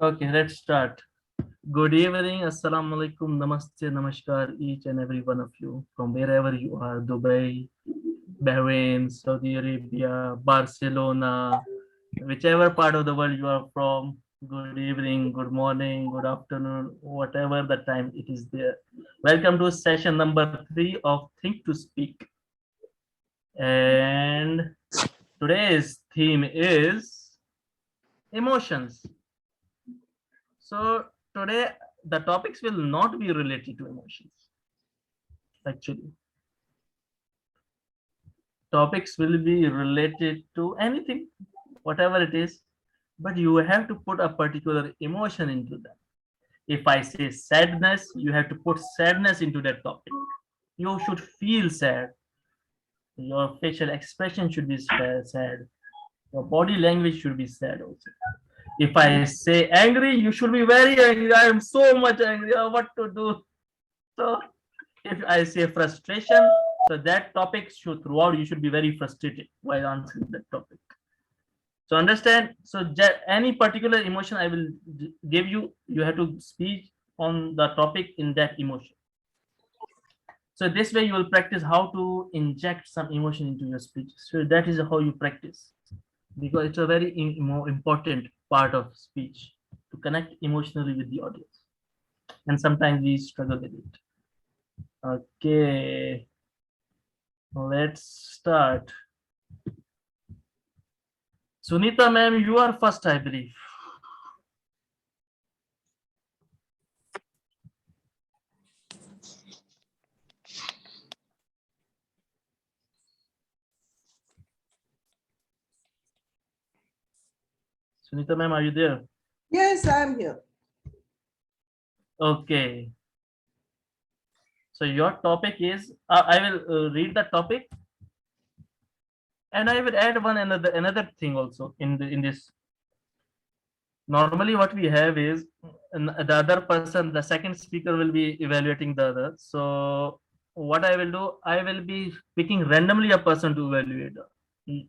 Okay, let's start. Good evening, assalamu alaikum, namaste, namaskar, each and every one of you from wherever you are, Dubai, Bahrain, Saudi Arabia, Barcelona, whichever part of the world you are from. Good evening, good morning, good afternoon, whatever the time it is there. Welcome to session number 3 of Think to Speak. And today's theme is emotions. So today the topics will not be related to emotions. Actually, topics will be related to anything, whatever it is, but you have to put a particular emotion into that. If I say sadness, you have to put sadness into that topic. You should feel sad. Your facial expression should be sad. Your body language should be sad also. If I say angry, you should be very angry. I am so much angry. What to do? So if I say frustration, so that topic should throughout you should be very frustrated while answering that topic. So understand. So any particular emotion I will give you, you have to speak on the topic in that emotion. So this way you will practice how to inject some emotion into your speech. So that is how you practice, because it's a very more important part of speech to connect emotionally with the audience. And sometimes we struggle with it. Okay, let's start. Sunita ma'am, you are first, I believe. Sunita ma'am, are you there? Yes, I'm here. Okay. So your topic is, I will read the topic, and I will add another thing also in this. Normally, what we have is the other person, the second speaker will be evaluating the other. So what I will do, I will be picking randomly a person to evaluate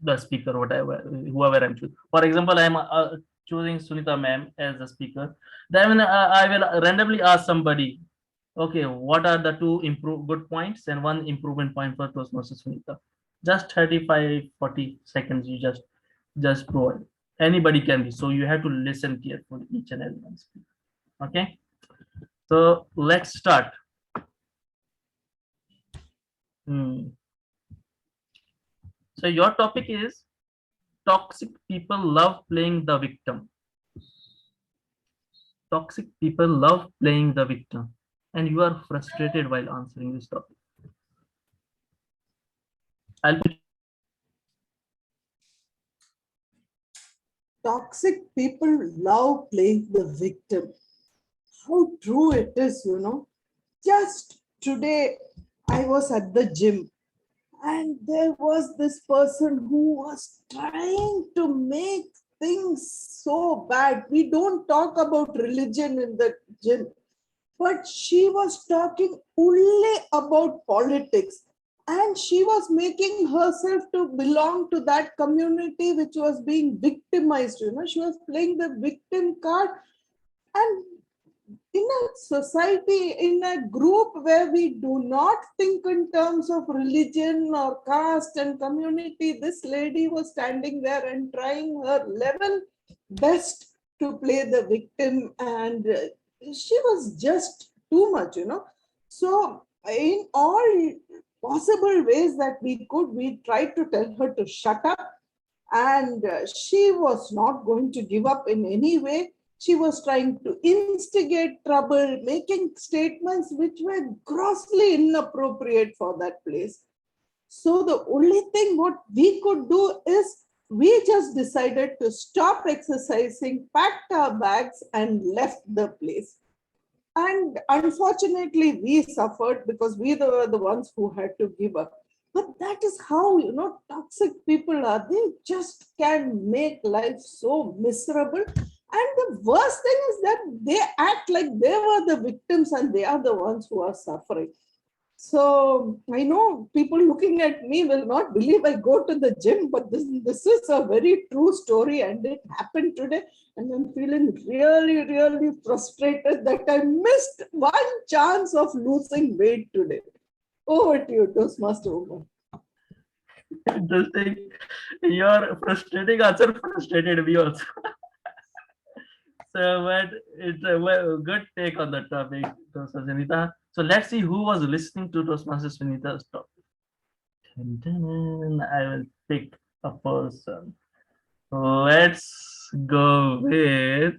the speaker, whatever, whoever I'm choosing. For example, I'm choosing Sunita ma'am as the speaker. Then I will randomly ask somebody, okay, what are the two improve good points and one improvement point for Toastmasters Sunita? Just 35, 40 seconds. You just provide. Anybody can be. So you have to listen carefully each and every one speak. Okay. So let's start. Hmm. So your topic is toxic people love playing the victim. Toxic people love playing the victim, and you are frustrated while answering this topic. I'll Toxic people love playing the victim. How true it is. Just today, I was at the gym and there was this person who was trying to make things so bad. We don't talk about religion in the gym, but she was talking only about politics, and she was making herself to belong to that community which was being victimized. She was playing the victim card. And in a society, in a group where we do not think in terms of religion or caste and community, this lady was standing there and trying her level best to play the victim, and she was just too much. So in all possible ways that we tried to tell her to shut up, and she was not going to give up in any way. She was trying to instigate trouble, making statements which were grossly inappropriate for that place. So the only thing what we could do is we just decided to stop exercising, packed our bags, and left the place. And unfortunately, we suffered because we were the ones who had to give up. But that is how toxic people are. They just can make life so miserable. And the worst thing is that they act like they were the victims and they are the ones who are suffering. So I know people looking at me will not believe I go to the gym, but this is a very true story and it happened today. And I'm feeling really, really frustrated that I missed one chance of losing weight today. Over to you, Toastmaster Umar. Interesting. Your frustrating answer frustrated me also. So, but it's a good take on the topic, Toastmaster Sunita. So let's see who was listening to Toastmaster Sunita's topic. I will pick a person. Let's go with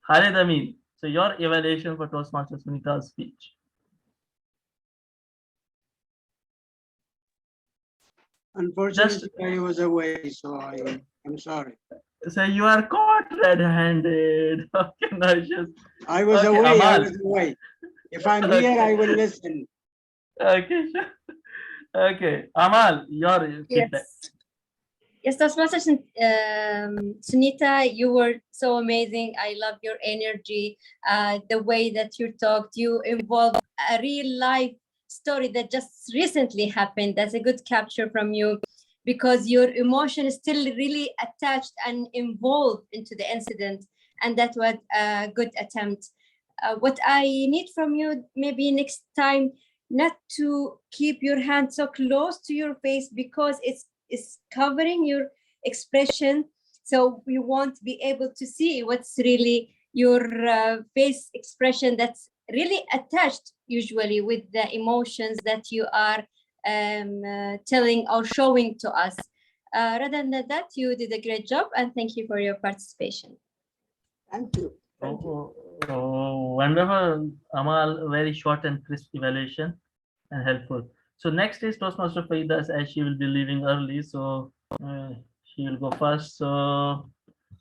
Khalid Amin. So your evaluation for Toastmaster Sunita's speech. Unfortunately, I was away, so I'm sorry. So you are caught red-handed. Okay, no issues. I was Okay, away. I Amal. was away. If I'm here, I will listen. Okay, sure. Okay, Amal, your feedback. Yes. Yes, Toastmaster Sunita, you were so amazing. I love your energy, the way that you talked. You involved a real life story that just recently happened. That's a good capture from you because your emotion is still really attached and involved into the incident. And that was a good attempt. What I need from you maybe next time, not to keep your hand so close to your face because it's covering your expression, so we won't be able to see what's really your face expression that's really attached usually with the emotions that you are telling or showing to us. Rather than that, you did a great job and thank you for your participation. Thank you. Thank you. Wonderful, Amal. Very short and crisp evaluation and helpful. So next is Toastmaster Faidas, as she will be leaving early, so she will go first. So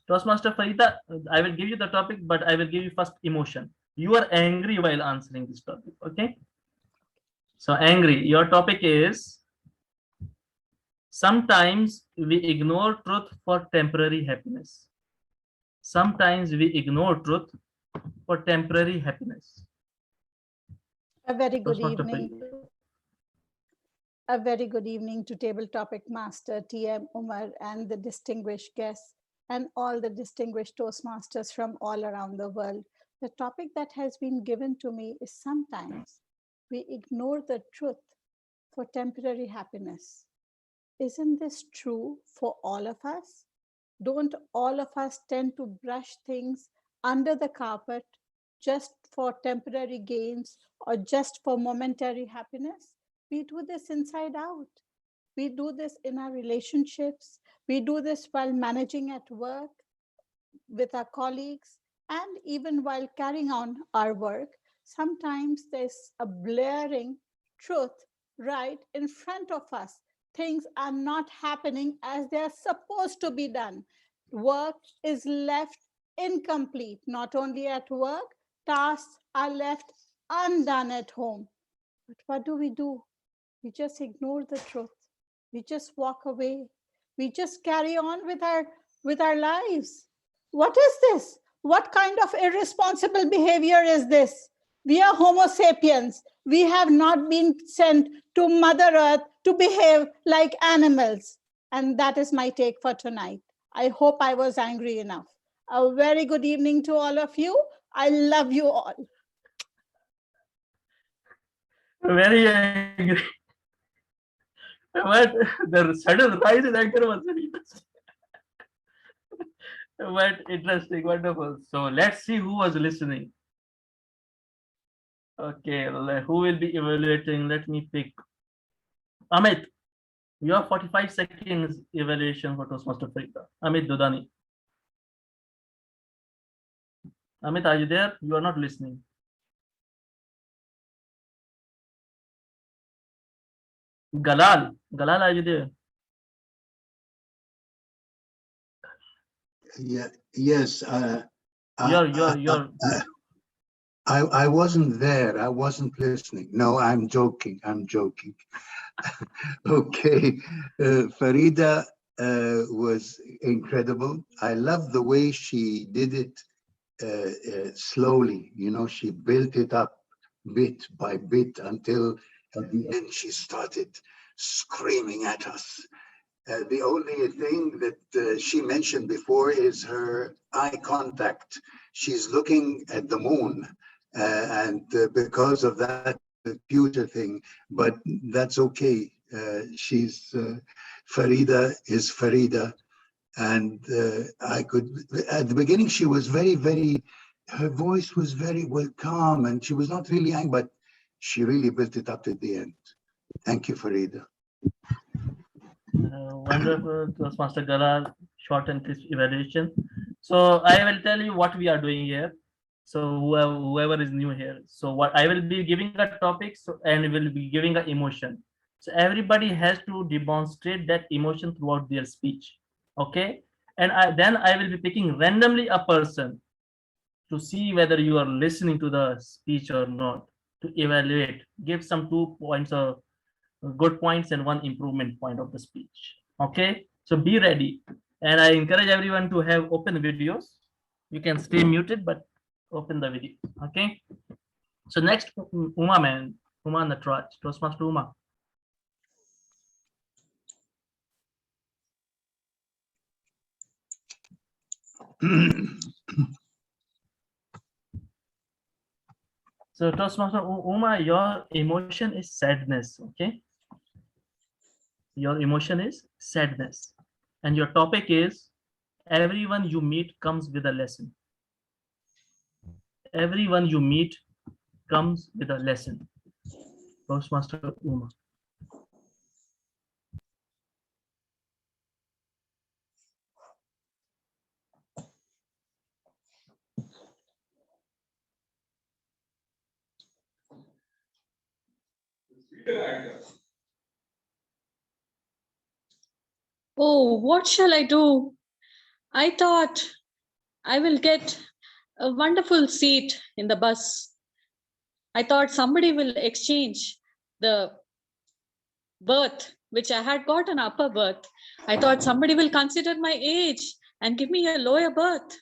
Toastmaster Farida, I will give you the topic, but I will give you first emotion. You are angry while answering this topic, okay? So angry, your topic is sometimes we ignore truth for temporary happiness. Sometimes we ignore truth for temporary happiness. A very good Toastmaster evening. Farida. A very good evening to Table Topic Master TM Umar and the distinguished guests and all the distinguished Toastmasters from all around the world. The topic that has been given to me is sometimes we ignore the truth for temporary happiness. Isn't this true for all of us? Don't all of us tend to brush things under the carpet just for temporary gains or just for momentary happiness? We do this inside out. We do this in our relationships. We do this while managing at work with our colleagues and even while carrying on our work. Sometimes there's a blaring truth right in front of us. Things are not happening as they're supposed to be done. Work is left incomplete, not only at work, tasks are left undone at home. But what do? We just ignore the truth. We just walk away. We just carry on with our lives. What is this? What kind of irresponsible behavior is this? We are Homo sapiens. We have not been sent to Mother Earth to behave like animals. And that is my take for tonight. I hope I was angry enough. A very good evening to all of you. I love you all. Very angry. But the sudden rise in anger was very interesting. But interesting, wonderful. So let's see who was listening. Okay, who will be evaluating? Let me pick Amit. Your 45 seconds evaluation for Toastmaster Farida. Amit Dudani. Amit, are you there? You are not listening. Galal. Galal, are you there? Yeah, yes. You're I wasn't there. I wasn't listening. No, I'm joking. I'm joking. Okay. Farida was incredible. I love the way she did it slowly. You know, she built it up bit by bit until At the end, she started screaming at us. The only thing that she mentioned before is her eye contact. She's looking at the moon, and because of that, the future thing, but that's okay. She's Farida is Farida, and I could, at the beginning, she was very, her voice was very calm, and she was not really angry, but she really built it up at the end. Thank you, Farida. Wonderful, Toastmaster Galar, short and crisp evaluation. So I will tell you what we are doing here. So whoever is new here, so what I will be giving a topic, and will be giving an emotion. So everybody has to demonstrate that emotion throughout their speech. Okay, and then I will be picking randomly a person to see whether you are listening to the speech or not, to evaluate, give some 2 points or good points and one improvement point of the speech. Okay, so be ready, and I encourage everyone to have open videos. You can stay muted, but open the video. Okay, so next, Uma, man, Uma Natraj, Toastmaster Uma. So Toastmaster Uma, your emotion is sadness. Okay, your emotion is sadness, and your topic is everyone you meet comes with a lesson. Everyone you meet comes with a lesson. Toastmaster Uma. Oh, what shall I do? I thought I will get a wonderful seat in the bus. I thought somebody will exchange the berth, which I had got an upper berth. I thought somebody will consider my age and give me a lower berth.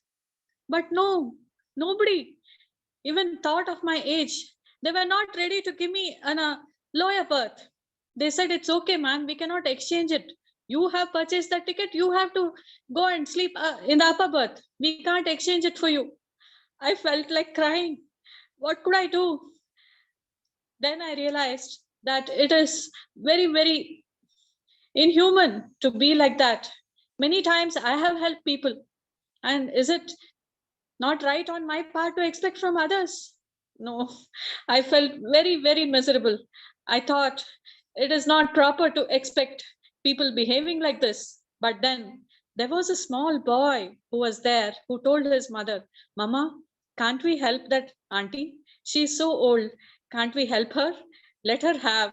But no, nobody even thought of my age. They were not ready to give me a lower berth. They said, it's okay, man, we cannot exchange it. You have purchased the ticket, you have to go and sleep in the upper berth. We can't exchange it for you. I felt like crying. What could I do? Then I realized that it is very inhuman to be like that. Many times I have helped people. And is it not right on my part to expect from others? No, I felt very miserable. I thought it is not proper to expect people behaving like this. But then there was a small boy who was there who told his mother, Mama, can't we help that auntie? She's so old. Can't we help her? Let her have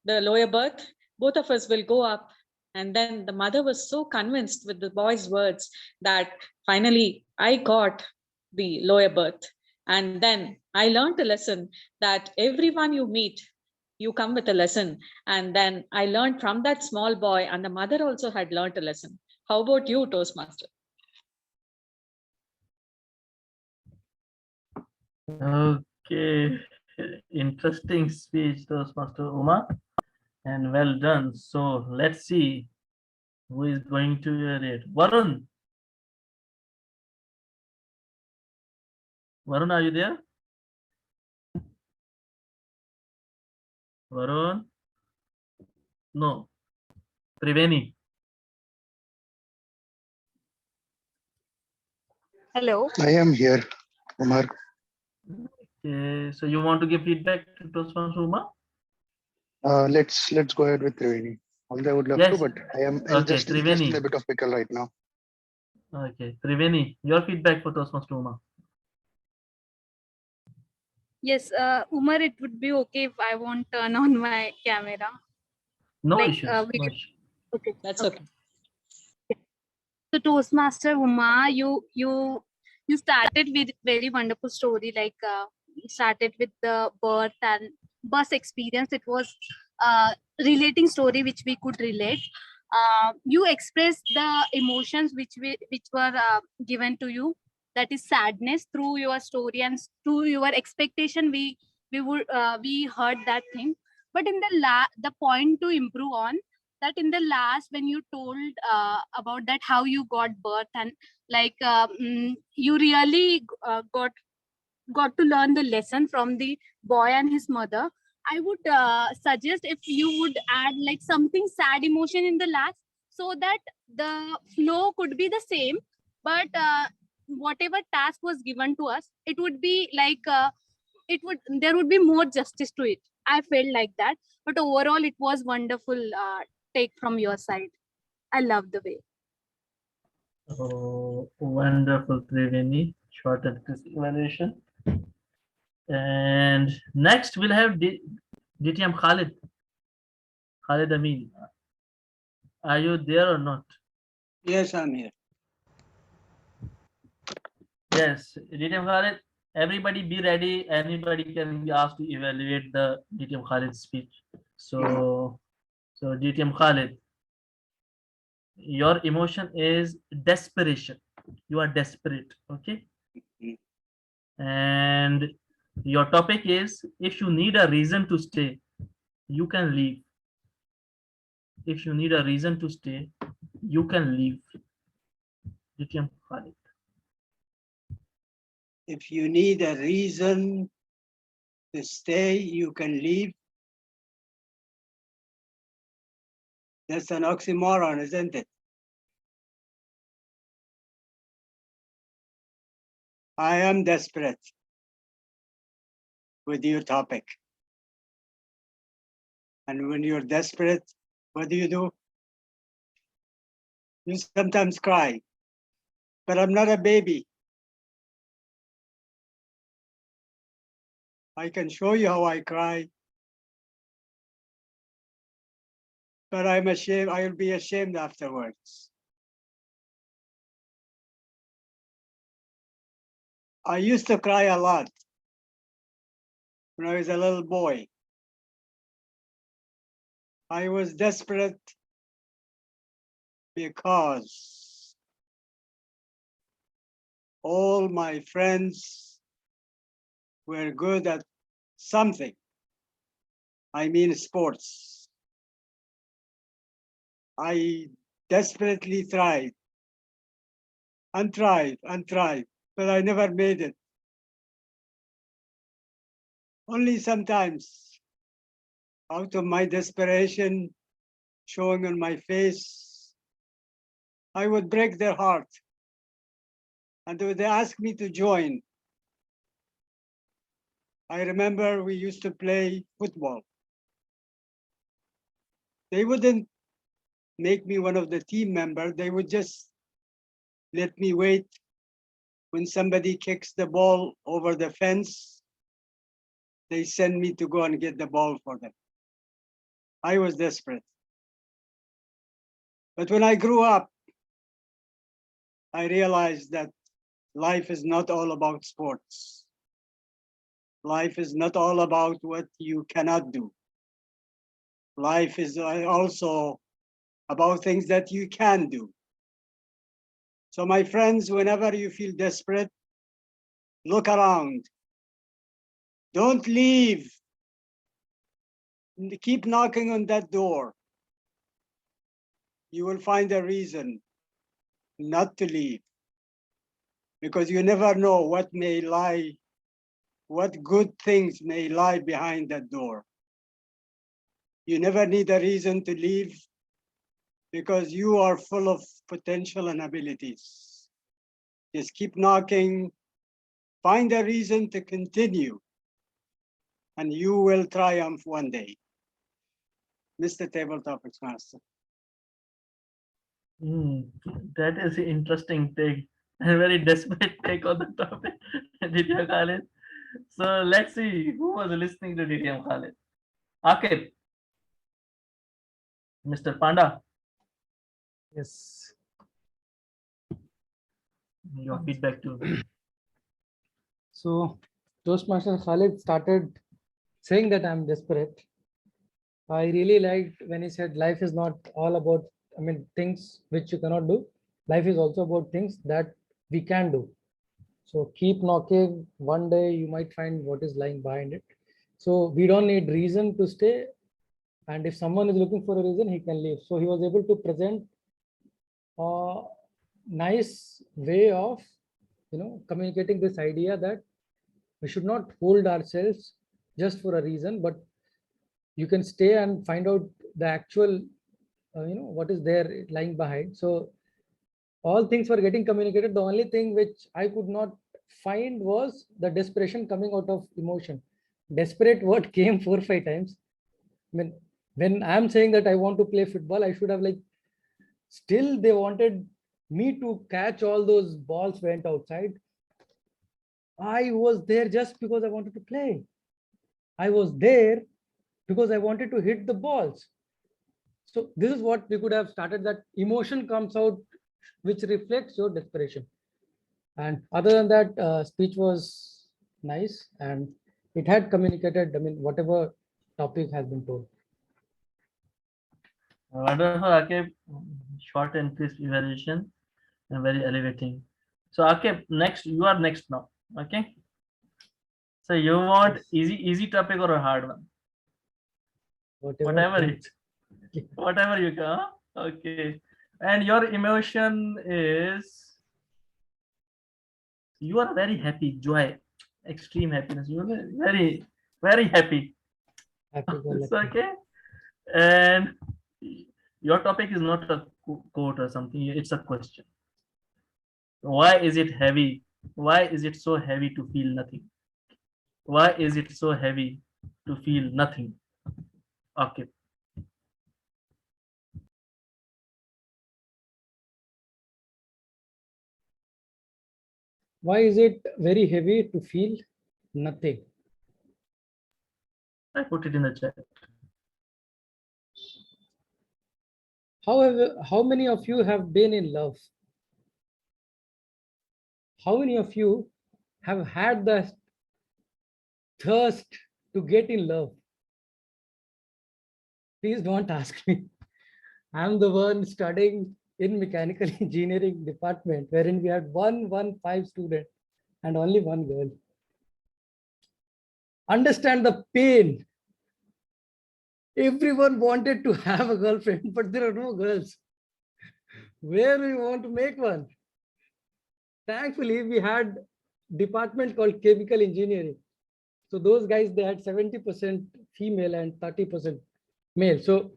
the lower berth. Both of us will go up. And then the mother was so convinced with the boy's words that finally I got the lower berth. And then I learned a lesson that everyone you meet, you come with a lesson. And then I learned from that small boy, and the mother also had learned a lesson. How about you, Toastmaster? Okay, interesting speech, Toastmaster Uma, and well done. So let's see who is going to hear it. Varun. Varun, are you there? Varun? No. Triveni. Hello. I am here, Umar. Okay, so you want to give feedback to Toastmaster Uma? Let's go ahead with Triveni. Although I would love Yes. to, but I'm Okay, just in Triveni. a bit of pickle right now. Okay, Triveni, your feedback for Toastmaster Uma. Yes, Umar, it would be okay if I won't turn on my camera. No Like, issues. we No can- issues. Okay, That's okay. So Toastmaster Uma, you started with very wonderful story. Like started with the birth and bus experience. It was relating story which we could relate. You expressed the emotions which were given to you. That is sadness through your story and through your expectation. We heard that thing. But in the point to improve on that, in the last when you told about that how you got birth, and like you really got to learn the lesson from the boy and his mother. I would suggest if you would add like something sad emotion in the last, so that the flow could be the same, but whatever task was given to us, it would be like there would be more justice to it. I felt like that, but overall it was wonderful take from your side. I love the way. Oh, wonderful, Triveni. Short and crisp evaluation. And next we'll have DTM Khalid. Khalid Amin. Are you there or not? Yes, I'm here. Yes, DTM Khalid. Everybody be ready. Anybody can be asked to evaluate the DTM Khalid speech. So, DTM Khalid, your emotion is desperation. You are desperate, okay? Mhm. And your topic is, if you need a reason to stay, you can leave. If you need a reason to stay, you can leave. DTM Khalid. If you need a reason to stay, you can leave. That's an oxymoron, isn't it? I am desperate with your topic. And when you're desperate, what do? You sometimes cry. But I'm not a baby. I can show you how I cry. But I'm ashamed. I'll be ashamed afterwards. I used to cry a lot when I was a little boy. I was desperate because all my friends were good at something. I mean sports. I desperately tried and tried and tried, but I never made it. Only sometimes, out of my desperation showing on my face, I would break their heart. And they would ask me to join. I remember we used to play football. They wouldn't make me one of the team members. They would just let me wait when somebody kicks the ball over the fence. They send me to go and get the ball for them. I was desperate. But when I grew up, I realized that life is not all about sports. Life is not all about what you cannot do. Life is also about things that you can do. So my friends, whenever you feel desperate, look around. Don't leave. Keep knocking on that door. You will find a reason not to leave, because you never know what may lie, what good things may lie behind that door. You never need a reason to leave, because you are full of potential and abilities. Just keep knocking, find a reason to continue, and you will triumph one day. Mr. Table Topics Master. That is an interesting take and very desperate take on the topic, DTM Khalid. So let's see who was listening to DTM Khalid. Akib, Mr. Panda, Yes. your feedback too. So Toastmaster Khalid started saying that I'm desperate. I really liked when he said life is not all about, things which you cannot do. Life is also about things that we can do. So keep knocking. One day you might find what is lying behind it. So we don't need reason to stay. And if someone is looking for a reason, he can leave. So he was able to present a nice way of, communicating this idea that we should not hold ourselves just for a reason, but you can stay and find out the actual, what is there lying behind. So all things were getting communicated. The only thing which I could not find was the desperation coming out of emotion. Desperate word came 4 or 5 times. I mean, when I'm saying that I want to play football, I should have still they wanted me to catch all those balls went outside. I was there just because I wanted to play. I was there because I wanted to hit the balls. So this is what we could have started, that emotion comes out, which reflects your desperation. And other than that, speech was nice and it had communicated, whatever topic has been told. Wonderful, Akib. Short and crisp evaluation and very elevating. So, Akib, next, you are next now. Okay. So you want Yes. easy topic or a hard one? Whatever it, whatever you can. Huh? Okay. And your emotion is, you are very happy, joy, extreme happiness. You are very happy. Happy go It's lucky. okay. And your topic is not a quote or something. It's a question. Why is it heavy? Why is it so heavy to feel nothing? Why is it so heavy to feel nothing? Okay. Why is it very heavy to feel nothing? I put it in the chat. However, how many of you have been in love? How many of you have had the thirst to get in love? Please don't ask me. I'm the one studying in mechanical engineering department, wherein we had 115 student and only one girl. Understand the pain. Everyone wanted to have a girlfriend, but there are no girls. Where do you want to make one? Thankfully, we had department called chemical engineering. So those guys, they had 70% female and 30% male. So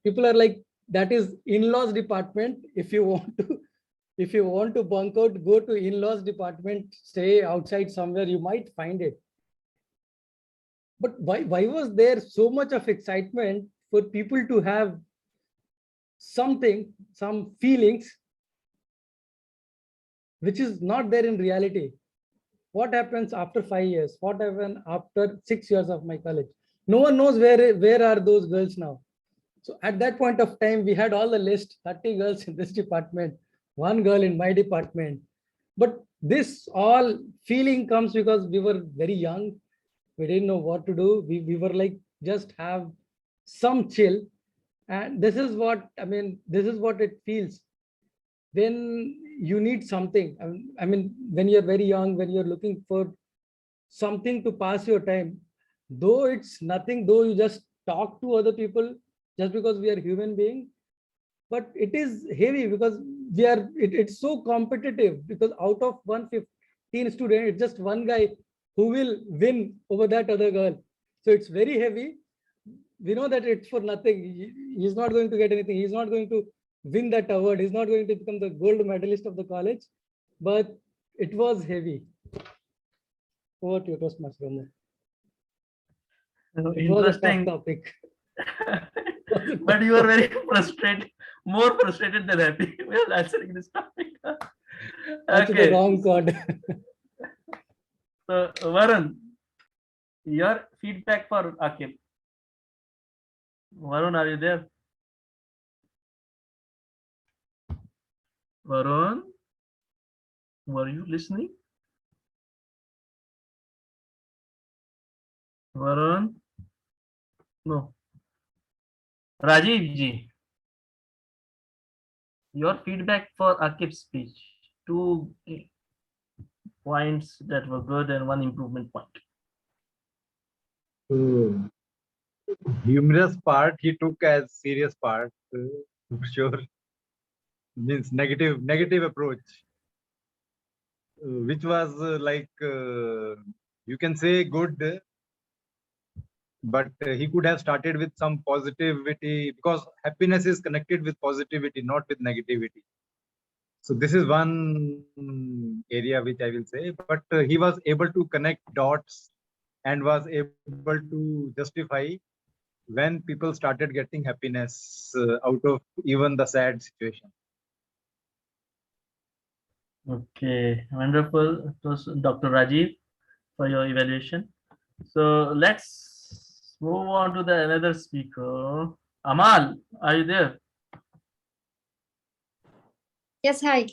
people are like, that is in-laws department. If you want to bunk out, go to in-laws department, stay outside somewhere, you might find it. But why was there so much of excitement for people to have something, some feelings, which is not there in reality? What happens after 5 years? What happened after 6 years of my college? No one knows where are those girls now. So at that point of time, we had all the list, 30 girls in this department, one girl in my department. But this all feeling comes because we were very young. We didn't know what to do. We were like, just have some chill. And this is what, this is what it feels when you need something. When you're very young, when you're looking for something to pass your time, though it's nothing, though you just talk to other people, just because we are human being, but it is heavy because it's so competitive, because out of 115 students, it's just one guy who will win over that other girl. So it's very heavy. We know that it's for nothing. He's not going to get anything. He's not going to win that award. He's not going to become the gold medalist of the college, but it was heavy. Over to you, Toastmaster. It was a tough Interesting. topic. But you are very frustrated, more frustrated than happy while answering this topic. That's the wrong card. So, Varun, your feedback for Akib. Varun, are you there? Varun, were you listening? Varun? No. Rajiv ji, your feedback for Akib's speech. 2 points that were good and 1 improvement point. humorous part he took as serious part, for sure. Means negative approach, which was you can say good, but he could have started with some positivity, because happiness is connected with positivity, not with negativity. So this is one area which I will say, but he was able to connect dots and was able to justify when people started getting happiness out of even the sad situation. Okay, wonderful. It was Dr. Rajiv for your evaluation. So let's move on to the another speaker. Amal, are you there? Yes, hi.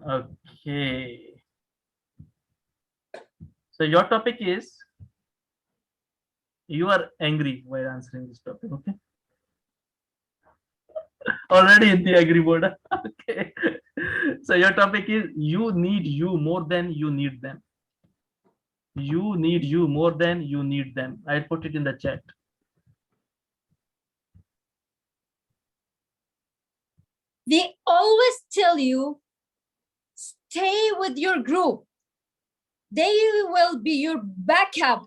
Okay. So your topic is you are angry while answering this topic. Okay. Already in the angry mode. Okay. So your topic is you need you more than you need them. You need you more than you need them. I'll put it in the chat. They always tell you, stay with your group. They will be your backup.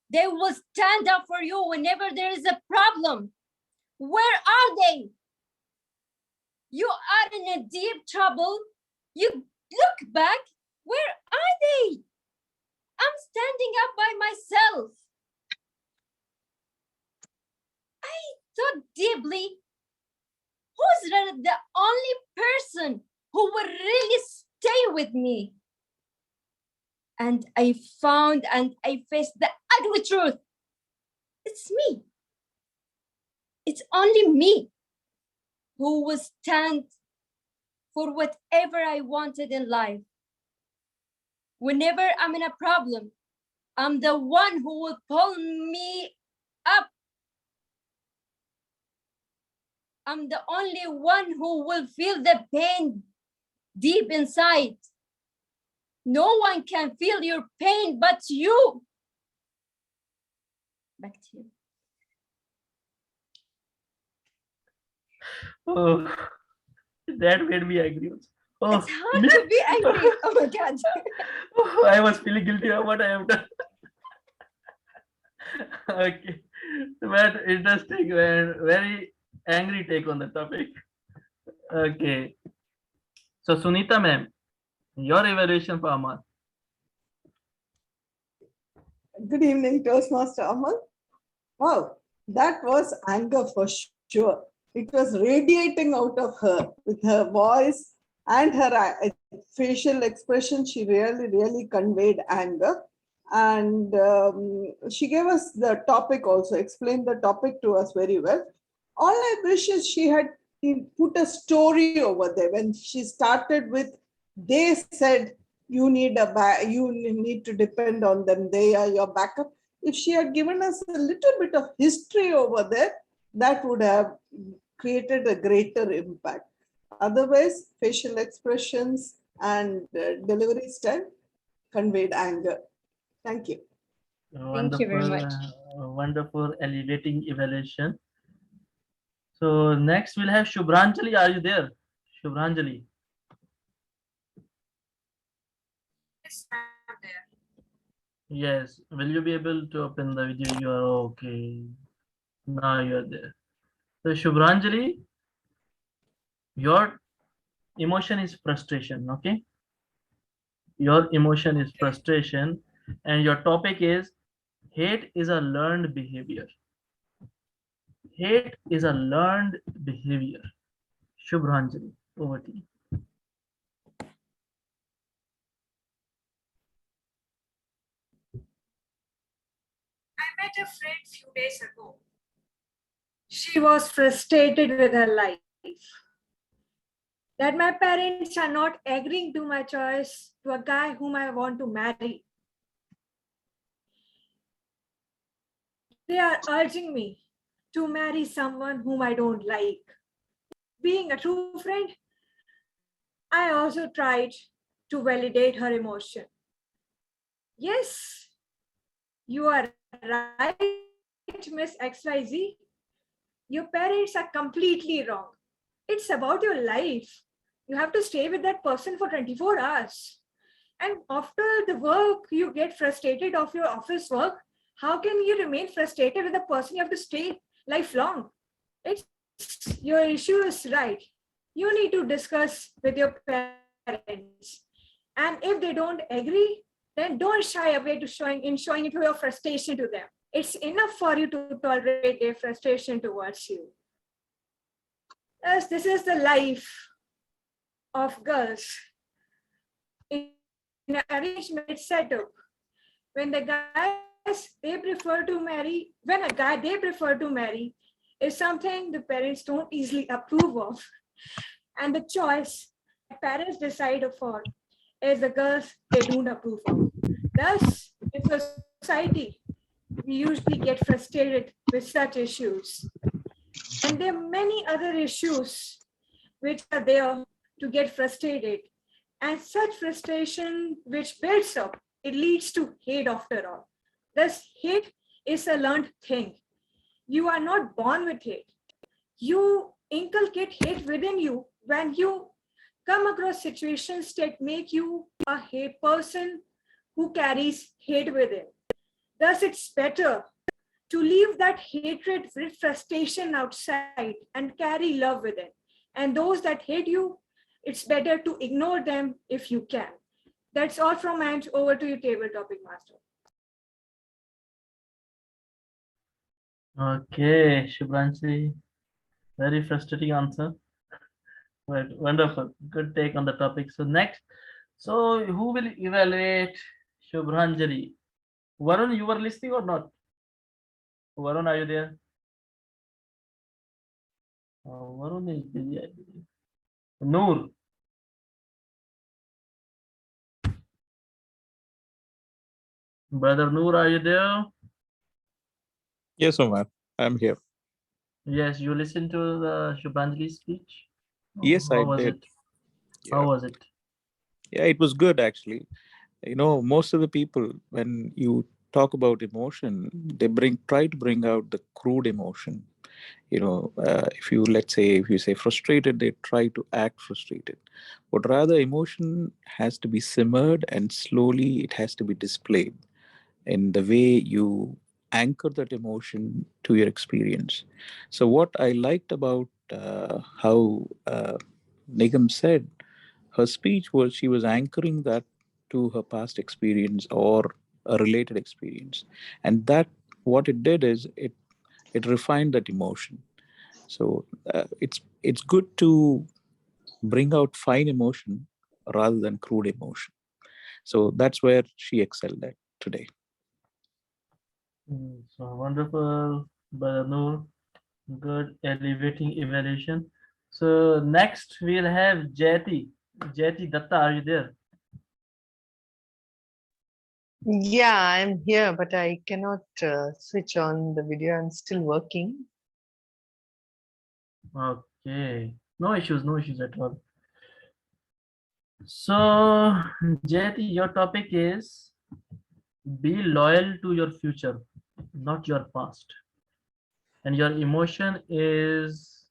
They will stand up for you whenever there is a problem. Where are they? You are in a deep trouble. You look back. Where are they? I'm standing up by myself. I thought deeply, who's the only person who will really stay with me? And I found and I faced the ugly truth. It's me. It's only me who will stand for whatever I wanted in life. Whenever I'm in a problem, I'm the one who will pull me up. I'm the only one who will feel the pain deep inside. No one can feel your pain but you. Back to you. Oh, that made me angry. Oh, it's hard to be angry. Oh my God. Oh, I was feeling guilty of what I have done. Okay, but interesting and very angry take on the topic. Okay, so Sunita ma'am, your evaluation for Amal. Good evening, Toastmaster Amal. Wow, that was anger for sure. It was radiating out of her with her voice and her facial expression. She really conveyed anger. And she gave us the topic also, explained the topic to us very well. All I wish is she had put a story over there. When she started with, they said, you need to depend on them. They are your backup. If she had given us a little bit of history over there, that would have created a greater impact. Otherwise, facial expressions and delivery style conveyed anger. Thank you. Thank you very much. Wonderful elevating evaluation. So next we'll have Shubhranjali. Are you there? Shubhranjali. Yes, I'm there. Yes. Will you be able to open the video? You are okay. Now you are there. So Shubhranjali, your emotion is frustration. Okay. Your emotion is frustration, and your topic is hate is a learned behavior. Hate is a learned behavior. Shubhranjali, over to you. I met a friend few days ago. She was frustrated with her life. That my parents are not agreeing to my choice to a guy whom I want to marry. They are urging me to marry someone whom I don't like. Being a true friend, I also tried to validate her emotion. Yes, You are right, Miss XYZ. Your parents are completely wrong. It's about your life. You have to stay with that person for 24 hours. And after the work, you get frustrated of your office work. How can you remain frustrated with a person you have to stay lifelong? Your issue is right. You need to discuss with your parents. And if they don't agree, then don't shy away to showing it your frustration to them. It's enough for you to tolerate their frustration towards you. Yes, this is the life of girls in an arranged marriage setup. When the guys they prefer to marry, when a guy they prefer to marry is something the parents don't easily approve of. And the choice that parents decide for is the girls they don't approve of. Thus, in society, we usually get frustrated with such issues. And there are many other issues which are there to get frustrated. And such frustration which builds up, it leads to hate after all. Thus, hate is a learned thing. You are not born with hate. You inculcate hate within you when you come across situations that make you a hate person who carries hate within. Thus, it's better to leave that hatred with frustration outside and carry love within. And those that hate you, it's better to ignore them if you can. That's all from my end. Over to you, table topic master. Okay, Shubhranshi, very frustrating answer. But wonderful, good take on the topic. So next, so who will evaluate Shubhranjali? Varun, you were listening or not? Varun, are you there? Varun is busy, I believe. Noor, brother Noor, are you there? Yes, Omar, I'm here. Yes, you listened to the Shubhranjali speech. Yes, I How was did. it? How Yeah. was it? Yeah, it was good actually. You know, most of the people, when you talk about emotion, they try to bring out the crude emotion. You know, if you, let's say, if you say frustrated, they try to act frustrated. But rather, emotion has to be simmered and slowly it has to be displayed in the way you anchor that emotion to your experience. So, what I liked about how Nigam said, her speech was she was anchoring that to her past experience or a related experience, and that what it did is it refined that emotion. So it's good to bring out fine emotion rather than crude emotion. So that's where she excelled at today. So wonderful, brother Noor. Good elevating evaluation. So next we'll have Jati. Jati Datta, are you there? Yeah, I'm here, but I cannot switch on the video. I'm still working. Okay. No issues at all. So Jati, your topic is be loyal to your future, not your past. And your emotion is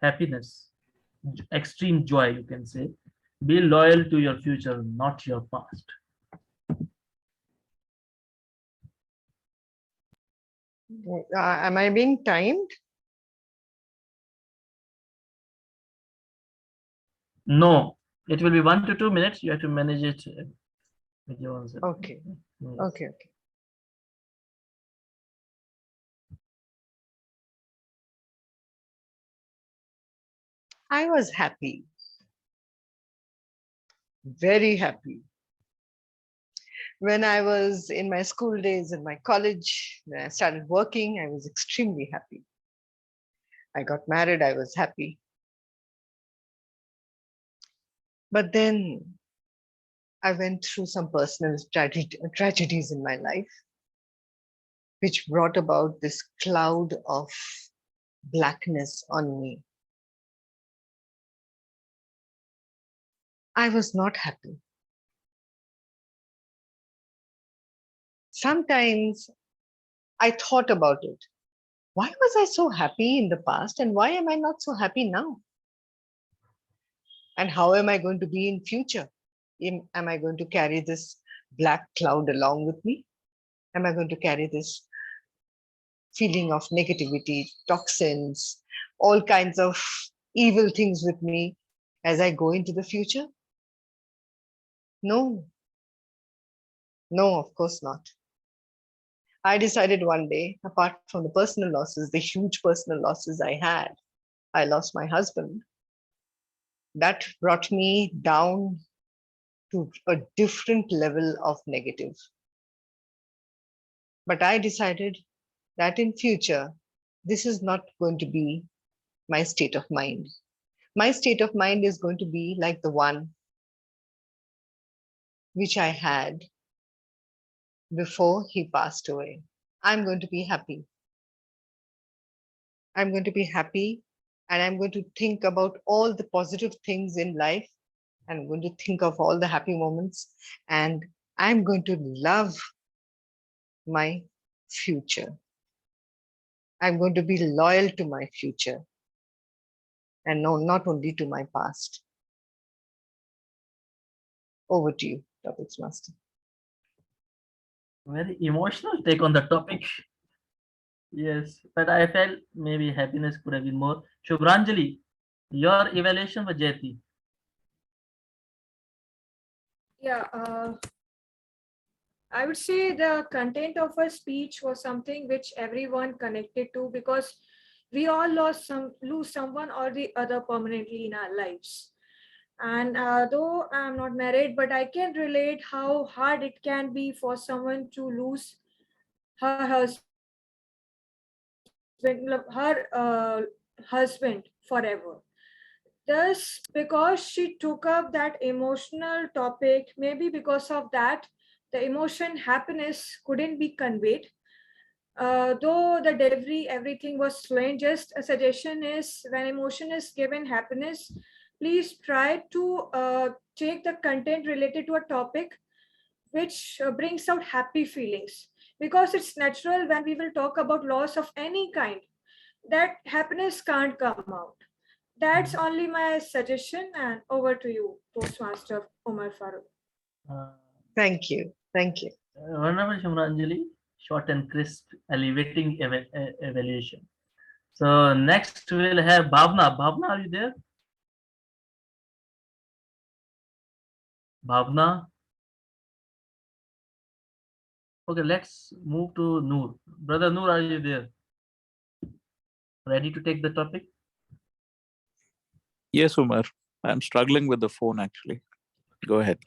happiness, extreme joy, you can say. Be loyal to your future, not your past. Am I being timed? No, it will be 1 to 2 minutes. You have to manage it with your own self. Okay. Yes. Okay. I was happy, very happy. When I was in my school days, in my college, when I started working, I was extremely happy. I got married, I was happy. But then I went through some personal tragedies in my life, which brought about this cloud of blackness on me. I was not happy. sometimes I thought about it. Why was I so happy in the past and why am I not so happy now? And how am I going to be in future? Am I going to carry this black cloud along with me? Am I going to carry this feeling of negativity, toxins, all kinds of evil things with me as I go into the future? No, no, of course not. I decided one day, apart from the personal losses, the huge personal losses I had, I lost my husband. That brought me down to a different level of negative. But I decided that in future, this is not going to be my state of mind. My state of mind is going to be like the one which I had before he passed away. I'm going to be happy. I'm going to be happy and I'm going to think about all the positive things in life. I'm going to think of all the happy moments and I'm going to love my future. I'm going to be loyal to my future and no, not only to my past. Over to you, Topics Master. Very emotional take on the topic. Yes, but I felt maybe happiness could have been more. Shubhranjali, your evaluation for Jyoti. Yeah, I would say the content of her speech was something which everyone connected to because we all lose someone or the other permanently in our lives. And though I'm not married, but I can relate how hard it can be for someone to lose her husband, husband forever. Thus, because she took up that emotional topic, maybe because of that, the emotion happiness couldn't be conveyed. Though the delivery, everything was fluent, just a suggestion is when emotion is given happiness, please try to take the content related to a topic which brings out happy feelings. Because it's natural when we will talk about loss of any kind, that happiness can't come out. That's only my suggestion, and over to you, Toastmaster Omar Farooq. Uh, Thank you. Thank you. Wonderful, Shubhranjali. Short and crisp, elevating evaluation. So next we'll have Bhavna. Bhavna, are you there? Bhavna. Okay, let's move to Noor. Brother Noor, are you there? Ready to take the topic? Yes, Umar. I'm struggling with the phone actually. Go ahead.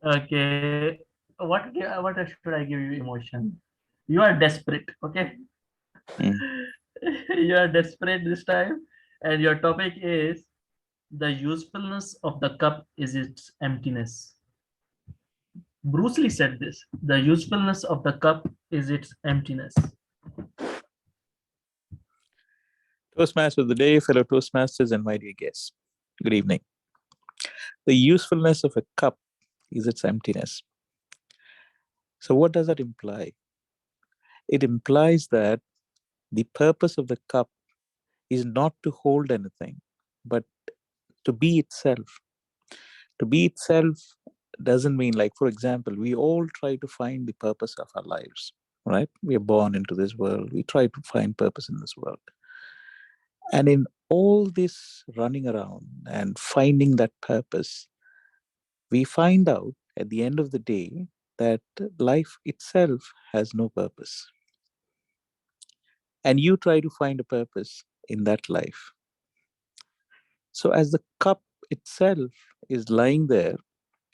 Okay. What should I give you emotion? You are desperate, okay? Mm. You are desperate this time, and your topic is the usefulness of the cup is its emptiness. Bruce Lee said this: the usefulness of the cup is its emptiness. Toastmaster of the day, fellow Toastmasters, and my dear guests. Good evening. The usefulness of a cup is its emptiness. So, what does that imply? It implies that the purpose of the cup is not to hold anything, but to be itself. To be itself doesn't mean, like, for example, we all try to find the purpose of our lives, right? We are born into this world, we try to find purpose in this world. And in all this running around and finding that purpose, we find out at the end of the day that life itself has no purpose. And you try to find a purpose in that life. So, as the cup itself is lying there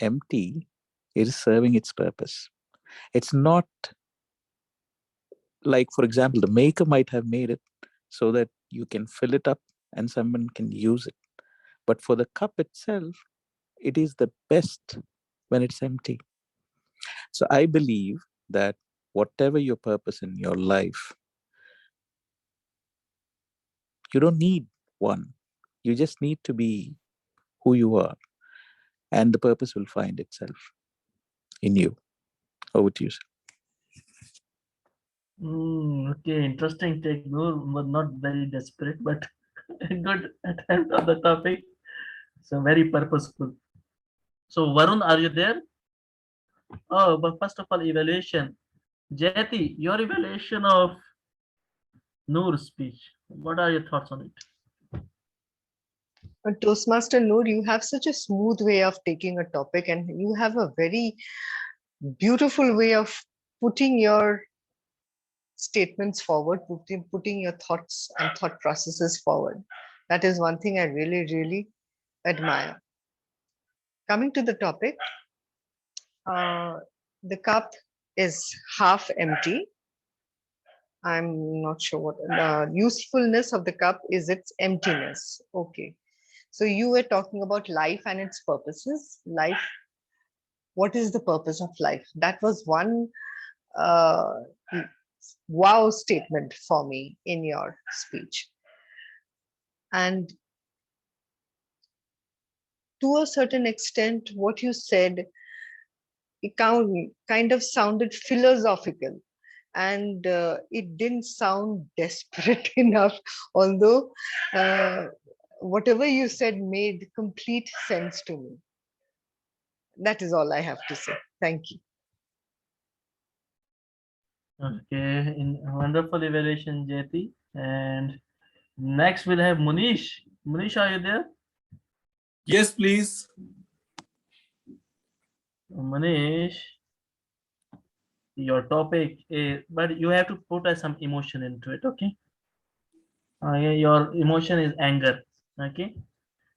empty, it is serving its purpose. It's not like, for example, the maker might have made it so that you can fill it up and someone can use it. But for the cup itself, it is the best when it's empty. So I believe that whatever your purpose in your life, you don't need one. You just need to be who you are, and the purpose will find itself in you. Over to you, sir. Okay, interesting take, Noor, but not very desperate, but a good attempt on the topic. So very purposeful. So Varun, are you there? Oh, but first of all, evaluation. Jayati, your evaluation of Noor's speech. What are your thoughts on it? Toastmaster Noor, you have such a smooth way of taking a topic, and you have a very beautiful way of putting your statements forward, putting your thoughts and thought processes forward. That is one thing I really, really admire. Coming to the topic, the cup is half empty. I'm not sure what the usefulness of the cup is, its emptiness. Okay. So you were talking about life and its purposes. Life, what is the purpose of life? That was one uh, wow statement for me in your speech. And to a certain extent, what you said, it kind of sounded philosophical, and it didn't sound desperate enough, although whatever you said made complete sense to me. That is all I have to say. Thank you. Okay, in wonderful evaluation, Jayati. And next we'll have Munish. Munish, are you there? Yes, please. Manish, your topic is, but you have to put some emotion into it, okay? Your emotion is anger, okay?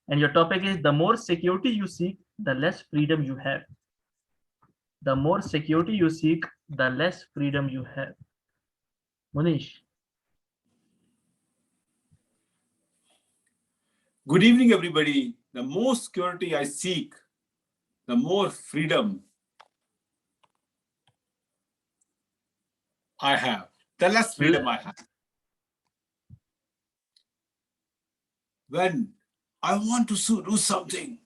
And your topic is, the more security you seek, the less freedom you have. The more security you seek, the less freedom you have. Manish. Good evening, everybody. The more security I seek, the more freedom I have, the less freedom I have. When I want to do something,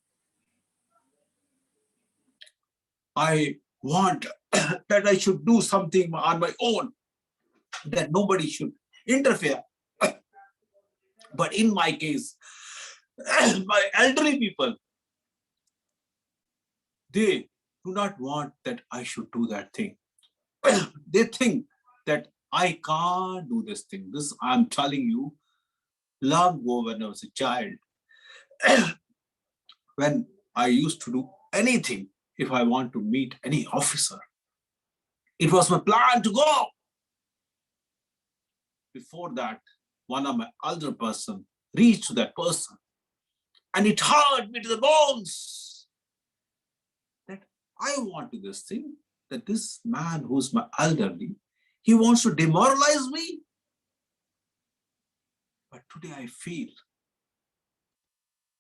I want that I should do something on my own, that nobody should interfere. But in my case, my elderly people, they do not want that I should do that thing. They think that I can't do this thing. This I'm telling you, long ago when I was a child, when I used to do anything, if I want to meet any officer, it was my plan to go. Before that, one of my elder person reached to that person, and it hurt me to the bones that I want to this thing, that this man who's my elderly, he wants to demoralize me. But today I feel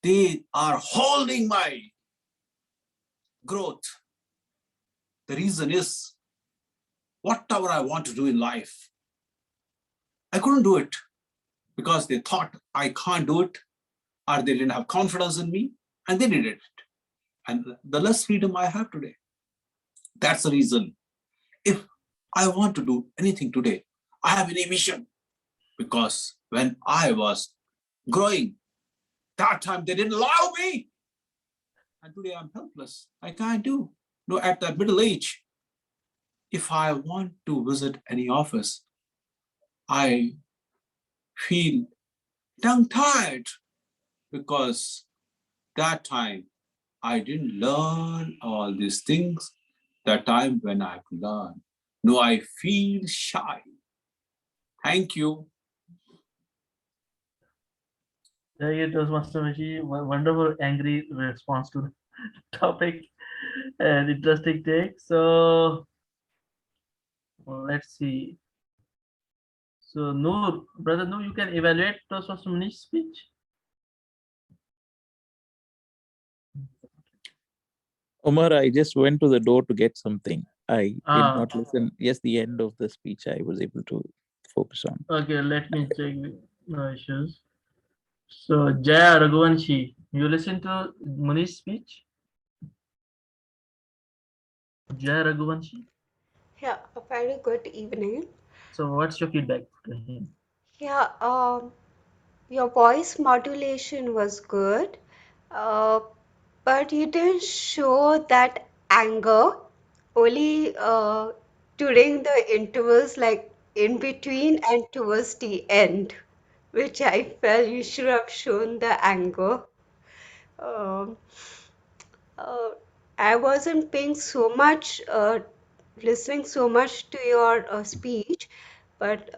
they are holding my growth. The reason is, whatever I want to do in life, I couldn't do it because they thought I can't do it, or they didn't have confidence in me, and they did it. And the less freedom I have today. That's the reason. If I want to do anything today, I have an ambition. Because when I was growing, that time they didn't allow me. And today I'm helpless. I can't do. No, at that middle age, if I want to visit any office, I feel tongue-tied because that time I didn't learn all these things. That time when I have to learn. No, I feel shy. Thank you. There it was, Master Mishi. Wonderful, angry response to the topic and interesting take. So let's see. So Noor, brother Noor, you can evaluate those Master Manish's speech. Omar, I just went to the door to get something. I did Ah, not listen. Yes, the end of the speech I was able to focus on. okay, let me check. No issues. So Jaya Raghuvanshi, you listen to Munish's speech? Jaya Raghuvanshi. Yeah, a very good evening. So what's your feedback to him? Yeah, your voice modulation was good, uh, but you didn't show that anger only during the intervals, like in between and towards the end, which I felt you should have shown the anger. Um, uh, I wasn't paying so much, listening so much to your speech, but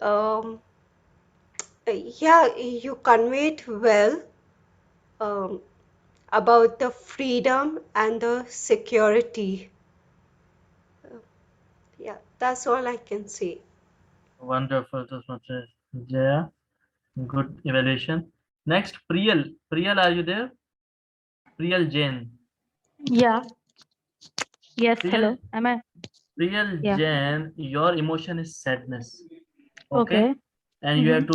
yeah, you conveyed well um, about the freedom and the security. Yeah, that's all I can say. Wonderful, Toastmaster Jaya. Good evaluation. Next, Priyal. Priyal, are you there? Priyal Jain. Yeah. Yes. Priyal, Hello. Am I? Priyal Yeah. Jain, your emotion is sadness. Okay, Okay. and Mm-hmm.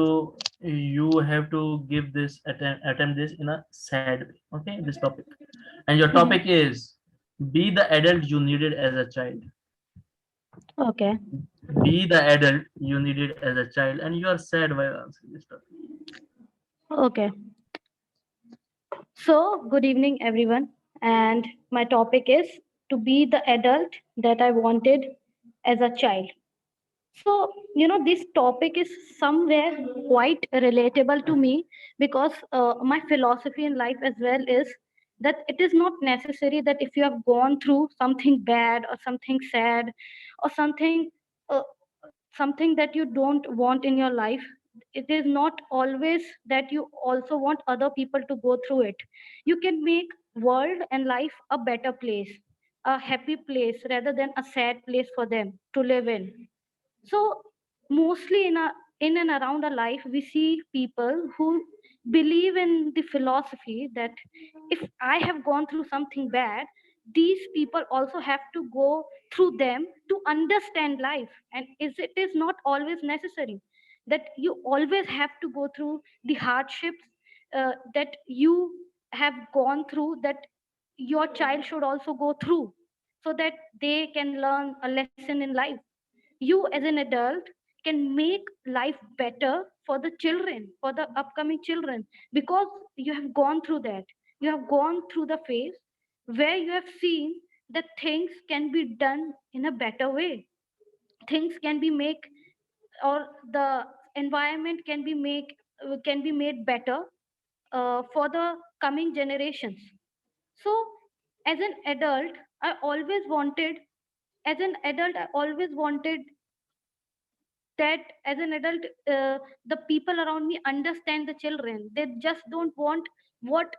you have to give this attempt this in a sad way. Okay, this topic, and your Mm-hmm. topic is be the adult you needed as a child. Okay. Be the adult you needed as a child, and you are sad while answering this topic. Okay. So, good evening, everyone. And my topic is to be the adult that I wanted as a child. So, this topic is somewhere quite relatable to me because my philosophy in life as well is that it is not necessary that if you have gone through something bad or something sad or uh, something that you don't want in your life, it is not always that you also want other people to go through it. You can make world and life a better place, a happy place rather than a sad place for them to live in. So mostly in and around our life, we see people who believe in the philosophy that if I have gone through something bad, these people also have to go through them to understand life. And it is not always necessary that you always have to go through the hardships that you have gone through, that your child should also go through, so that they can learn a lesson in life. You as an adult can make life better for the children, for the upcoming children, because you have gone through that. You have gone through the phase where you have seen that things can be done in a better way. Things can be made, or the environment can be made better for the coming generations. So as an adult, I always wanted as an adult I always wanted that as an adult, the people around me understand the children. They just don't want what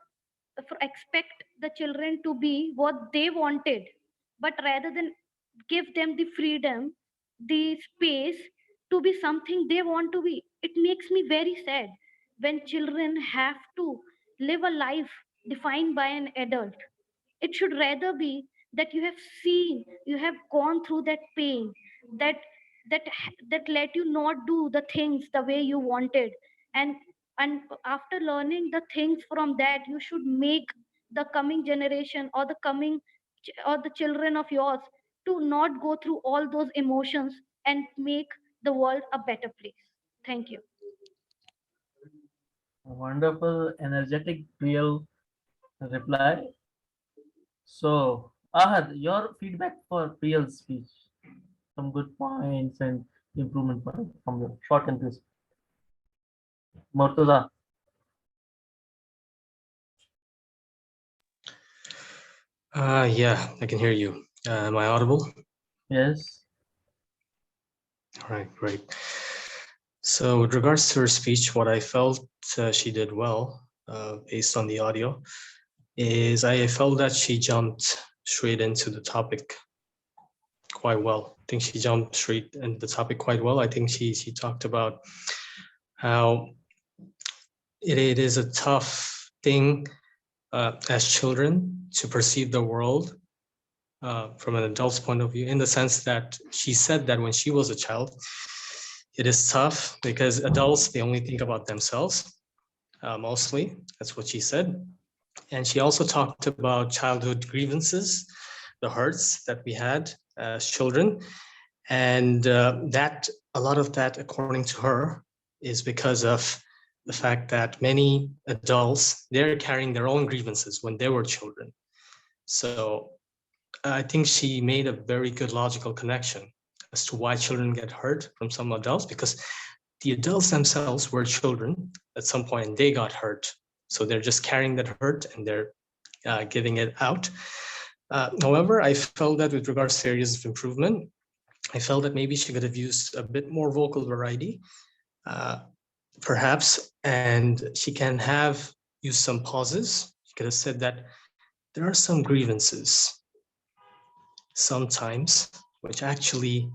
expect the children to be what they wanted, but rather than give them the freedom, the space to be something they want to be. It makes me very sad when children have to live a life defined by an adult. It should rather be that you have seen, you have gone through that pain, that that let you not do the things the way you wanted. And and after learning the things from that, you should make the coming generation, or or the children of yours, to not go through all those emotions and make the world a better place. Thank you. Wonderful, energetic, real reply. So, Ahad, your feedback for Priyal's speech, some good points and improvement points from the short and crisp. Murtaza, Yeah, I can hear you. Am I audible? yes. All right, great. So with regards to her speech, what I felt she did well, based on the audio, is I felt that she jumped straight into the topic quite well. I think she jumped straight into the topic quite well. I think she talked about how it is a tough thing as children to perceive the world from an adult's point of view, in the sense that she said that when she was a child, it is tough because adults, they only think about themselves, mostly. That's what she said. And she also talked about childhood grievances, the hurts that we had as children. And that a lot of that, according to her, is because of the fact that many adults, they're carrying their own grievances when they were children. So I think she made a very good logical connection as to why children get hurt from some adults, because the adults themselves were children at some point and they got hurt. So they're just carrying that hurt and they're giving it out. However, I felt that with regards to areas of improvement, I felt that maybe she could have used a bit more vocal variety, perhaps, and she can have used some pauses. She could have said that there are some grievances sometimes which actually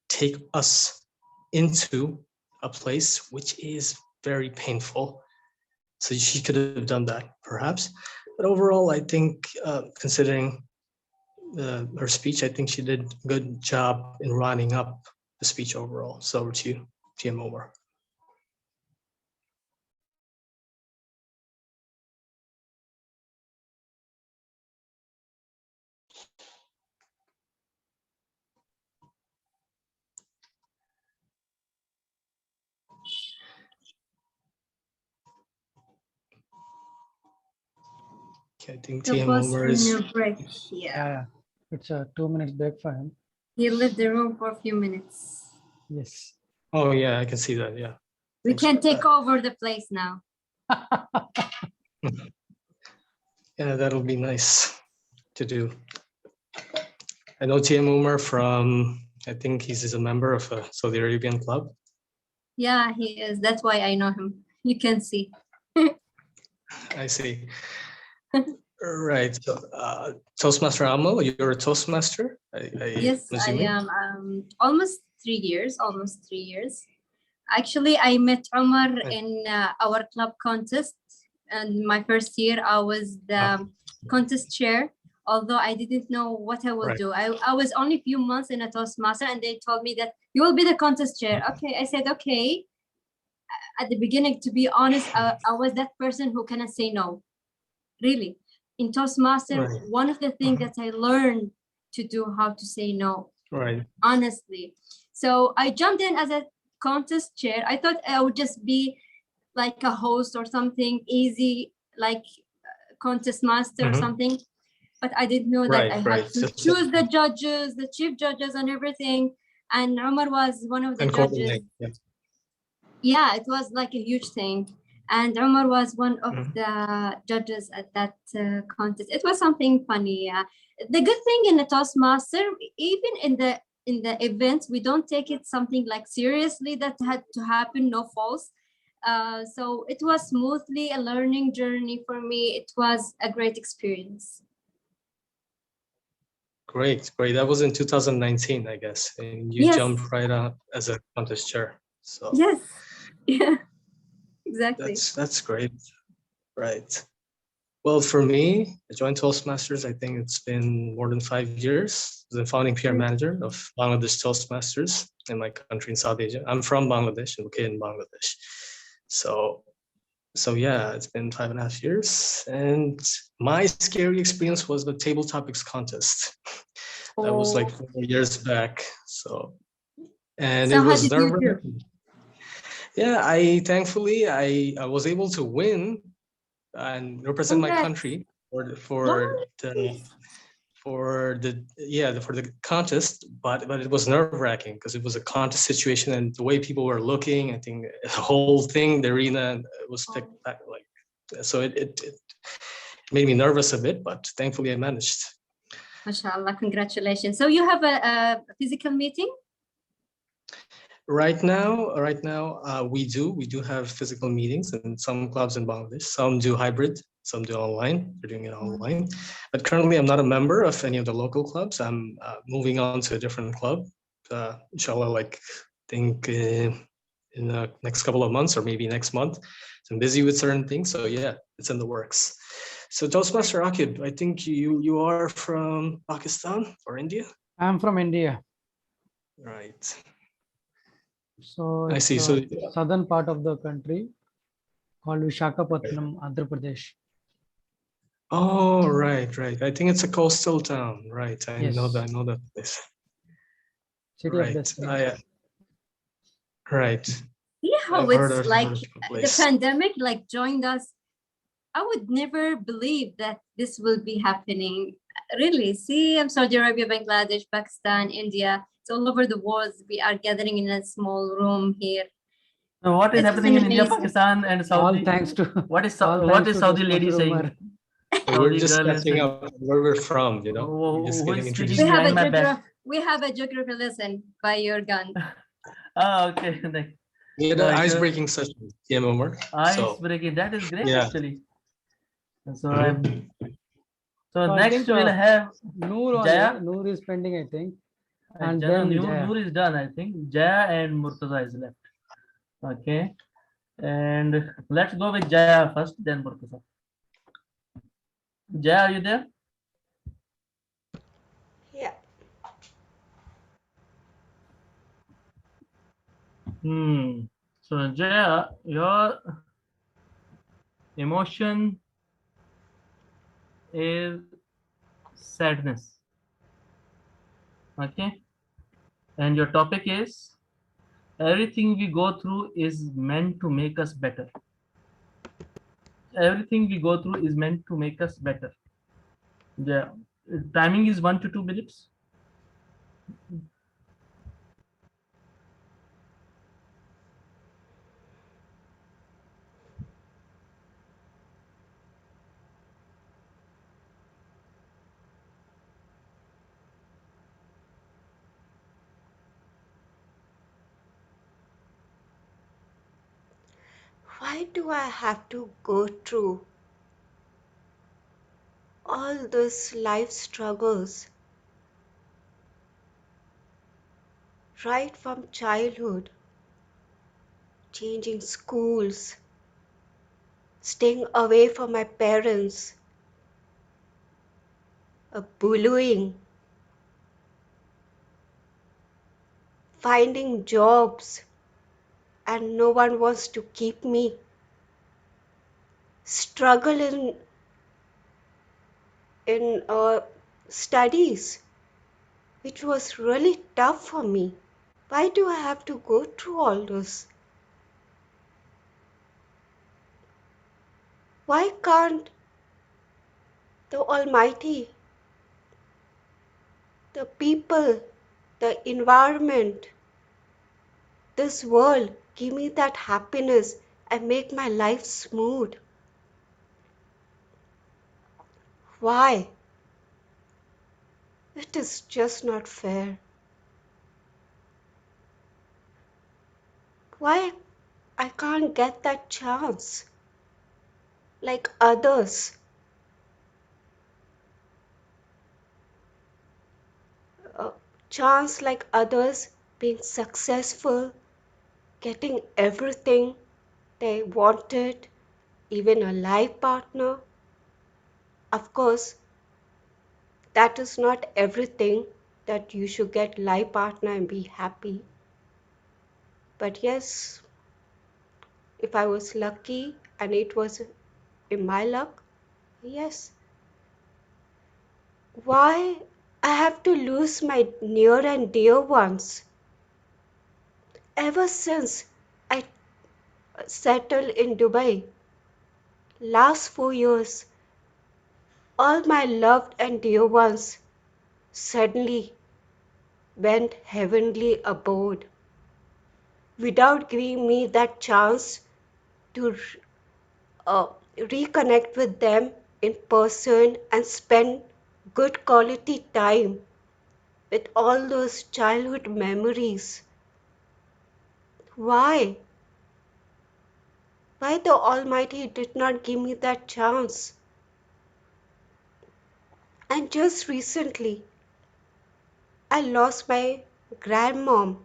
take us into a place which is very painful. So she could have done that, perhaps. But overall, I think, considering her speech, I think she did a good job in rounding up the speech overall. So over to you, TM Omar. Okay, I think The TM boss Omar in is. a break. Yeah. Yeah, it's a 2 minutes break for him. He left the room for a few minutes. Yes. Oh yeah, I can see that. Yeah. We Thanks can for take that. over the place now. Yeah, that'll be nice to do. I know TM Umar from, I think he's a member of a Saudi Arabian club. Yeah, he is. That's why I know him. You can see. I see. Right. So, Toastmaster Amo, you're a Toastmaster? Yes, I assuming? am. Almost 3 years. Almost 3 years. Actually, I met Omar in our club contest. And my first year, I was the contest chair. Although I didn't know what I will do. I was only a few months in a Toastmaster, and they told me that you will be the contest chair. Okay, I said okay. At the beginning, to be honest, I was that person who cannot say no. Really, in Toastmaster, one of the things that I learned to do how to say no. Right. Honestly, so I jumped in as a contest chair. I thought I would just be like a host or something easy, like contest master or something. But I didn't know that I had to choose the judges, the chief judges, and everything. And Omar was one of the judges. Yeah, it was like a huge thing. And Omar was one of the judges at that contest. It was something funny. Yeah. The good thing in the Toastmaster, even in the events, we don't take it something like seriously that had to happen, no false. So it was smoothly a learning journey for me. It was a great experience. Great, great. That was in 2019, I guess. And you jumped right up as a contest chair. So yes, yeah, exactly. That's great. Right. Well, for me, I joined Toastmasters. I think it's been more than 5 years. I was the founding PR manager of Bangladesh Toastmasters in my country in South Asia. I'm from Bangladesh, located in Bangladesh. So yeah, it's been 5.5 years. And my scary experience was the table topics contest. That was like 4 years back. So it was nerve-wracking. Yeah, thankfully I was able to win and represent my country for the contest, but it was nerve-wracking because it was a contest situation and the way people were looking, I think the whole thing, the arena was like, so it made me nervous a bit, but thankfully I managed. MashaAllah, congratulations. So you have a physical meeting? Right now, we do have physical meetings in some clubs in Bangladesh. Some do hybrid, some do online. They're doing it online. But currently, I'm not a member of any of the local clubs. I'm moving on to a different club. Inshallah, like think in the next couple of months or maybe next month. So I'm busy with certain things. So yeah, it's in the works. So Toastmaster Akib, I think you are from Pakistan or India? I'm from India. Right. So I it's see. So southern part of the country called Visakhapatnam, Andhra Pradesh. Oh, right. I think it's a coastal town, right? I Yes. know that place. City of Right. Destiny. Right. See how I've heard it's of like the the place. pandemic like joined us. I would never believe that this will be happening. Really, see, Saudi Arabia, Bangladesh, Pakistan, India. It's all over the world. We are gathering in a small room here. So what is This is happening in India, amazing. Pakistan, and Saudi? All thanks to what is all what thanks is to Saudi Toastmaster lady saying? Umar. So we're Saudi just girl is catching saying. up where we're from, you know. We're just Who getting is introduced. speaking behind my back? We have a geography lesson by your gun. Okay. We had an icebreaking session, TM Umar. Ice So breaking. That is great, yeah. actually. So Mhm. so So I next think we'll have Noor on Jaya. it. Noor is pending, I think. And Jana, then Jaya. Noor is done, I think. Jaya and Murtaza is left. Okay. And let's go with Jaya first, then Murtaza. Jaya, are you there? Yeah. So Jaya, your emotion is sadness. Okay. And your topic is everything we go through is meant to make us better. Everything we go through is meant to make us better. Yeah. Timing is 1 to 2 minutes. Why do I have to go through all those life struggles right from childhood, changing schools, staying away from my parents, bullying, finding jobs and no one wants to keep me, struggle in studies, which was really tough for me. Why do I have to go through all this? Why can't the Almighty, the people, the environment, this world give me that happiness and make my life smooth? Why? It is just not fair. Why I can't get that chance like others? A chance like others being successful, getting everything they wanted, even a life partner. Of course, that is not everything that you should get life partner and be happy. But yes, if I was lucky and it was in my luck, yes. Why I have to lose my near and dear ones? Ever since I settled in Dubai, last 4 years, all my loved and dear ones suddenly went heavenly abode without giving me that chance to reconnect with them in person and spend good quality time with all those childhood memories. Why? Why the Almighty did not give me that chance? And just recently, I lost my grandmom.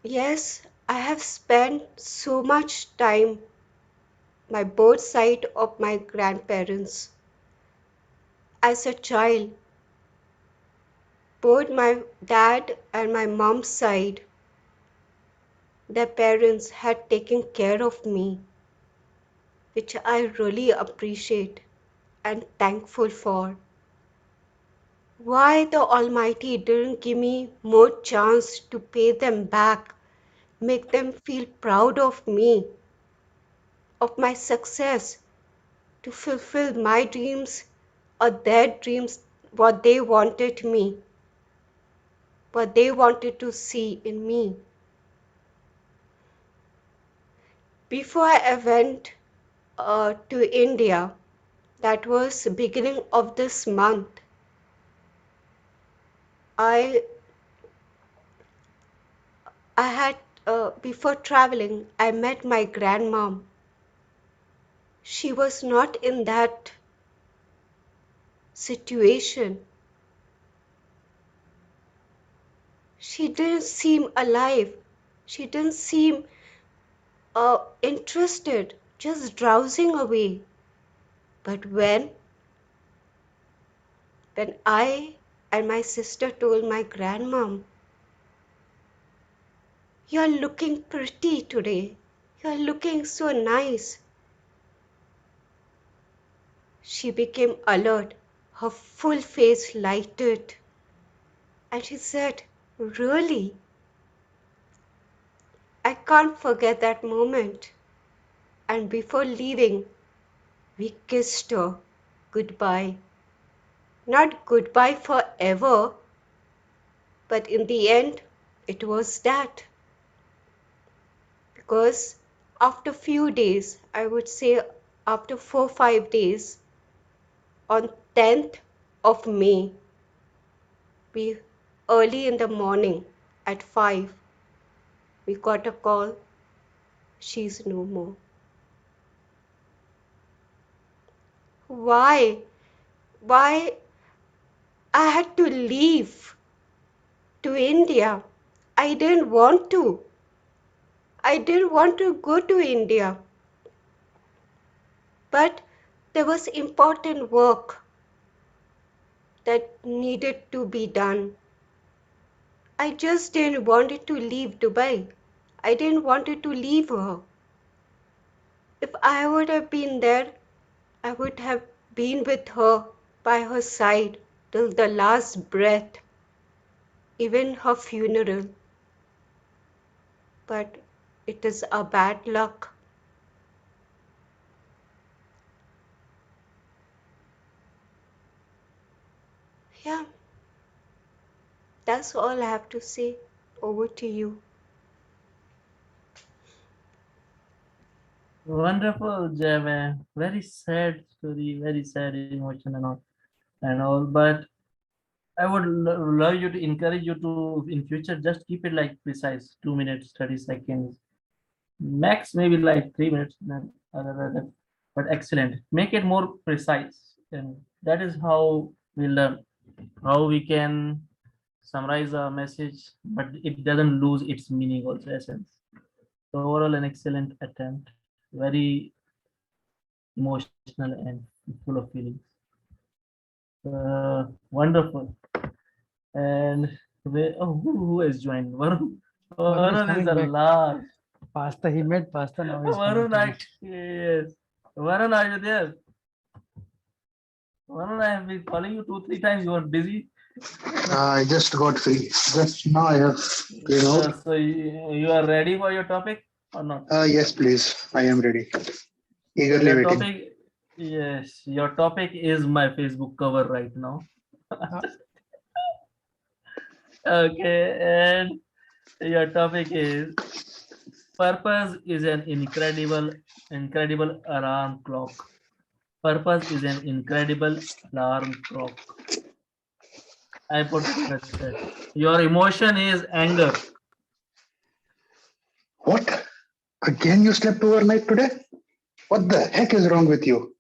Yes, I have spent so much time by both sides of my grandparents. As a child, both my dad and my mom's side, their parents had taken care of me, which I really appreciate and thankful for. Why the Almighty didn't give me more chance to pay them back, make them feel proud of me, of my success, to fulfill my dreams or their dreams, what they wanted me, what they wanted to see in me. Before I went to India, that was beginning of this month, I had before traveling, I met my grandmom. She was not in that situation. She didn't seem alive. She didn't seem interested, just drowsing away. But when I and my sister told my grandmom, "You're looking pretty today. You're looking so nice." She became alert. Her full face lighted. And she said, "Really?" I can't forget that moment. And before leaving, we kissed her goodbye. Not goodbye forever, but in the end, it was that. Because after few days, I would say after 4-5 days, on 10th of May, we early in the morning at 5, we got a call, she's no more. Why? Why I had to leave to India? I didn't want to. I didn't want to go to India. But there was important work that needed to be done. I just didn't want it to leave Dubai. I didn't want it to leave her. If I would have been there, I would have been with her by her side till the last breath, even her funeral. But it is a bad luck. Yeah, that's all I have to say. Over to you. Wonderful, Jave. Very sad story, very sad emotion and all. But I would love you to encourage you to in future just keep it like precise 2 minutes, 30 seconds, max maybe like 3 minutes. Then other than that, but excellent. Make it more precise, and that is how we learn how we can summarize a message, but it doesn't lose its meaning also essence. So overall, an excellent attempt. Very emotional and full of feelings. Wonderful. And who has joined? Varun. Varun is Varun is coming the back. last. Pasta, he made pasta, now he's coming Varun, to me. yes. Varun, are you there? Varun, I have been calling you 2-3 times. You are busy. I just got free. Just now I have been out. So you are ready for your topic or not? Yes, please. I am ready. So Eagerly your waiting. topic, yes, your topic is my Facebook cover right now. Okay, and your topic is purpose is an incredible alarm clock. Purpose is an incredible alarm clock. I put it in the chat. Your emotion is anger. What? Again you slept overnight today? What the heck is wrong with you?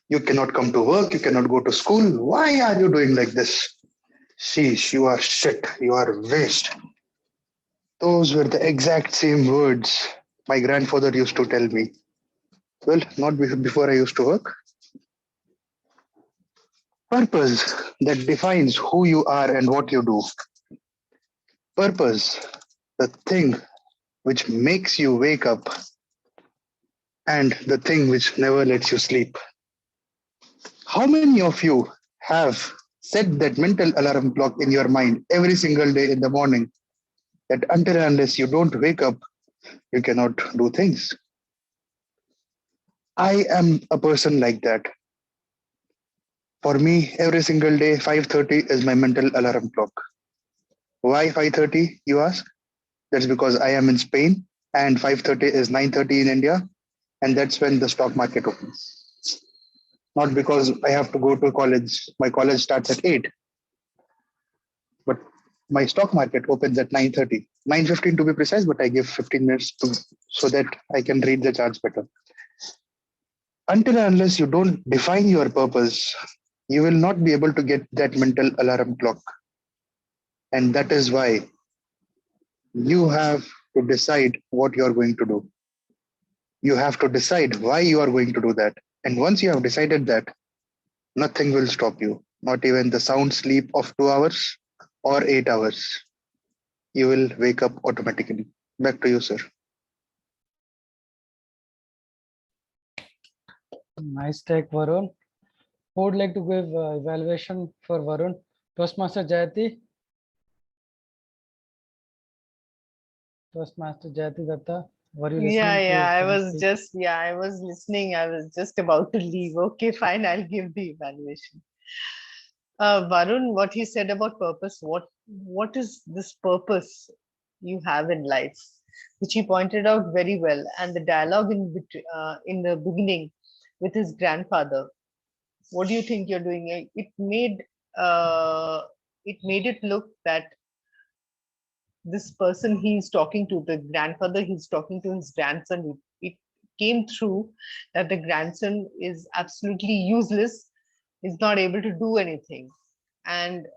You cannot come to work, you cannot go to school. Why are you doing like this? Sheesh, you are shit, you are waste. Those were the exact same words my grandfather used to tell me. Well, not before I used to work. Purpose that defines who you are and what you do. Purpose, the thing which makes you wake up and the thing which never lets you sleep. How many of you have Set that mental alarm clock in your mind every single day in the morning that until and unless you don't wake up, you cannot do things. I am a person like that. For me, every single day, 5:30 is my mental alarm clock. Why 5:30, you ask? That's because I am in Spain and 5:30 is 9:30 in India, and that's when the stock market opens. Not because I have to go to college. My college starts at 8, but my stock market opens at 9:30. 9:15 to be precise, but I give 15 minutes so that I can read the charts better. Until and unless you don't define your purpose, you will not be able to get that mental alarm clock. And that is why you have to decide what you are going to do. You have to decide why you are going to do that. And once you have decided that, nothing will stop you, not even the sound sleep of 2 hours or 8 hours. You will wake up automatically. Back to you, sir. Nice take, Varun. Who would like to give evaluation for Varun? Toastmaster Jayati. Toastmaster Jayati Datta. Were you listening? Yeah, I was listening. I was just about to leave. Okay, fine, I'll give the evaluation. Varun, what he said about purpose, what is this purpose you have in life, which he pointed out very well, and the dialogue in the beginning with his grandfather. What do you think you're doing? It made it look that this person he's talking to, the grandfather, he's talking to his grandson. It came through that the grandson is absolutely useless, is not able to do anything. And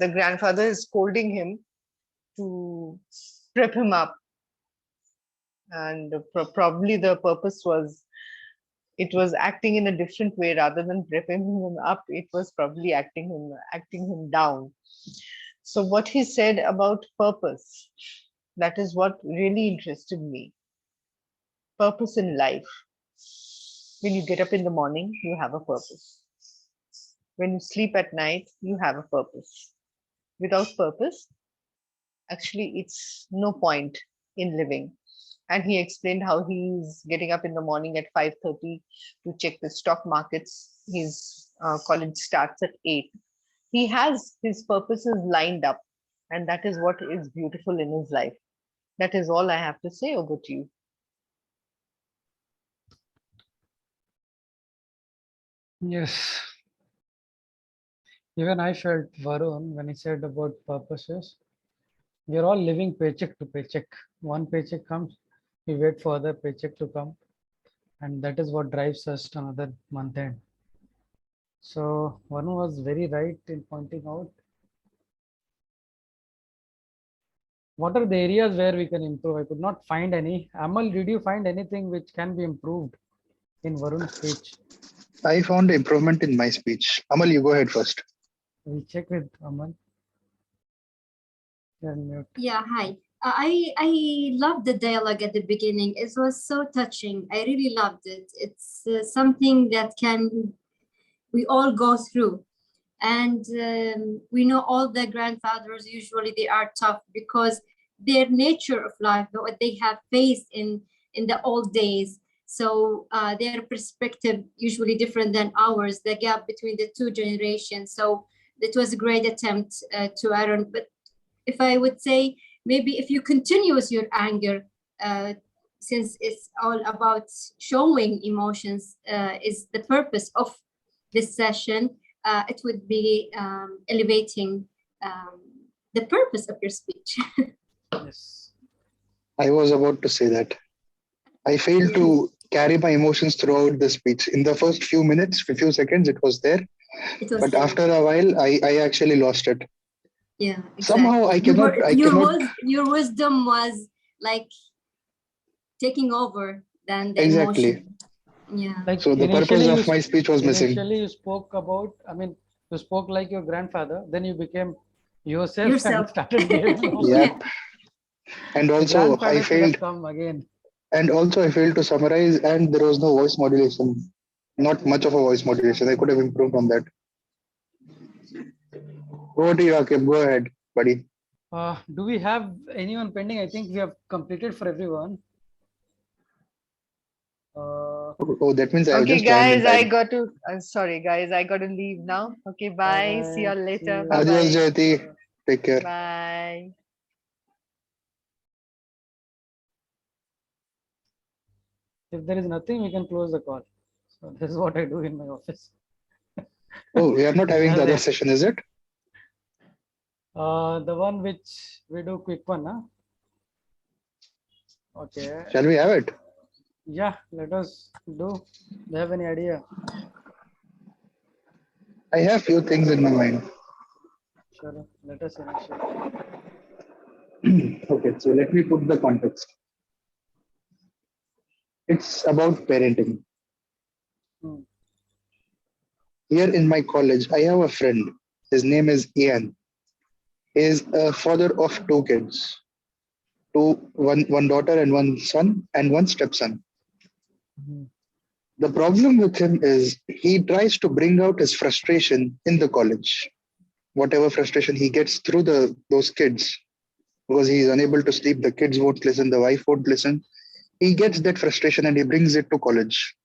the grandfather is scolding him to prep him up. And probably the purpose was, it was acting in a different way rather than prepping him up. It was probably acting him down. So what he said about purpose, that is what really interested me. Purpose in life. When you get up in the morning, you have a purpose. When you sleep at night, you have a purpose. Without purpose, actually, it's no point in living. And he explained how he's getting up in the morning at 5:30 to check the stock markets. His college starts at 8. He has his purposes lined up, and that is what is beautiful in his life. That is all I have to say. Over to you. Yes. Even I felt Varun when he said about purposes. We are all living paycheck to paycheck. One paycheck comes, we wait for other paycheck to come, and that is what drives us to another month end. So Varun was very right in pointing out what are the areas where we can improve. I could not find any. Amal, did you find anything which can be improved in Varun's speech? I found improvement in my speech. Amal, you go ahead first. We'll check with Amal. Yeah, hi. I loved the dialogue at the beginning. It was so touching. I really loved it. It's something that we all go through. And we know all the grandfathers, usually they are tough because their nature of life, what they have faced in the old days. So their perspective usually different than ours, the gap between the two generations. So it was a great attempt to Aaron. But if I would say, maybe if you continue with your anger, since it's all about showing emotions, is the purpose of this session, it would be elevating the purpose of your speech. Yes. I was about to say that. I failed to carry my emotions throughout the speech. In the first few minutes, few seconds, it was there. But after a while, I actually lost it. Yeah, exactly. Somehow I cannot. Your wisdom was like taking over than the exactly. emotion. Yeah. Like so the purpose of my speech was missing. Initially, you spoke about. I mean, you spoke like your grandfather. Then you became yourself. And started behaving. Yep. And also I failed. Come again. And also I failed to summarize, and there was no voice modulation. Not much of a voice modulation. I could have improved on that. Over to you, Akib. Go ahead, buddy. Do we have anyone pending? I think we have completed for everyone. Oh, that means I have Okay, just joined in guys, I time. got to. I'm sorry, guys, I got to leave now. Okay, bye. See you all Alright, see later. you. Bye Adios, bye. Jayati. Take care. Bye. If there is nothing, we can close the call. So this is what I do in my office. Oh, we are not having the other Yes, session, is it? the one which we do quick one, huh? Okay. Shall we have it? Yeah, let us do. Do you have any idea? I have few things in my mind. Sure, let us initiate. Okay, so let me put the context. It's about parenting. Hmm. Here in my college, I have a friend. His name is Ian. He is a father of two kids, one daughter and one son, and one stepson. Mhm. The problem with him is he tries to bring out his frustration in the college. Whatever frustration he gets through those kids, because he is unable to sleep, the kids won't listen, the wife won't listen. He gets that frustration and he brings it to college.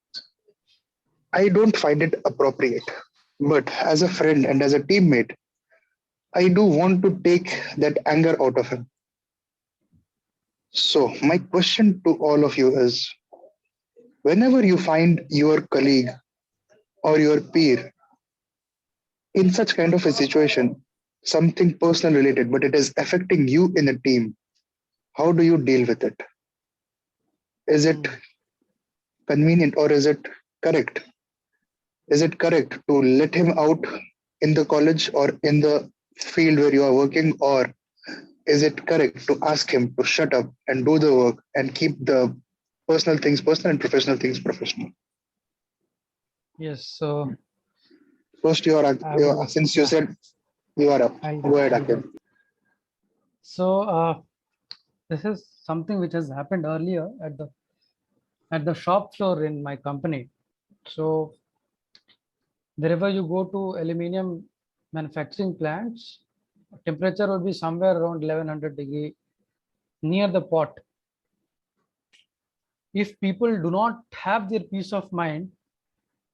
I don't find it appropriate. But as a friend and as a teammate, I do want to take that anger out of him. So, my question to all of you is whenever you find your colleague or your peer in such kind of a situation, something personal related, but it is affecting you in a team, how do you deal with it? Is it convenient or is it correct? Is it correct to let him out in the college or in the field where you are working, or is it correct to ask him to shut up and do the work and keep the personal things personal and professional things professional? Yes, so First, I will, since you yeah, said you are up, I'll go ahead, do. Akim. So this is something which has happened earlier at the shop floor in my company. So wherever you go to aluminum manufacturing plants, temperature would be somewhere around 1100 degree near the pot. If people do not have their peace of mind,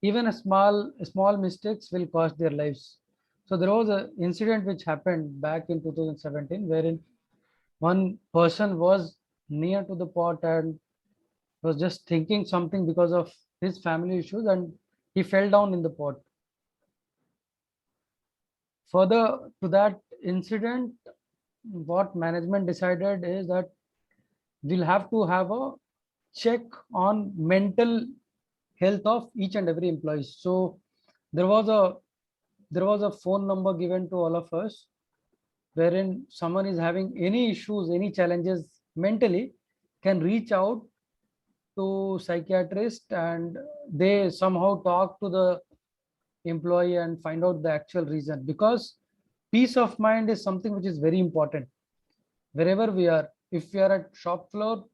even a small mistakes will cost their lives. So there was an incident which happened back in 2017 wherein one person was near to the pot and was just thinking something because of his family issues, and he fell down in the pot. Further to that incident, what management decided is that we'll have to have a check on mental health of each and every employee. So there was a phone number given to all of us wherein someone is having any issues, any challenges mentally, can reach out to psychiatrist and they somehow talk to the employee and find out the actual reason, because peace of mind is something which is very important wherever we are. If we are at shop floor,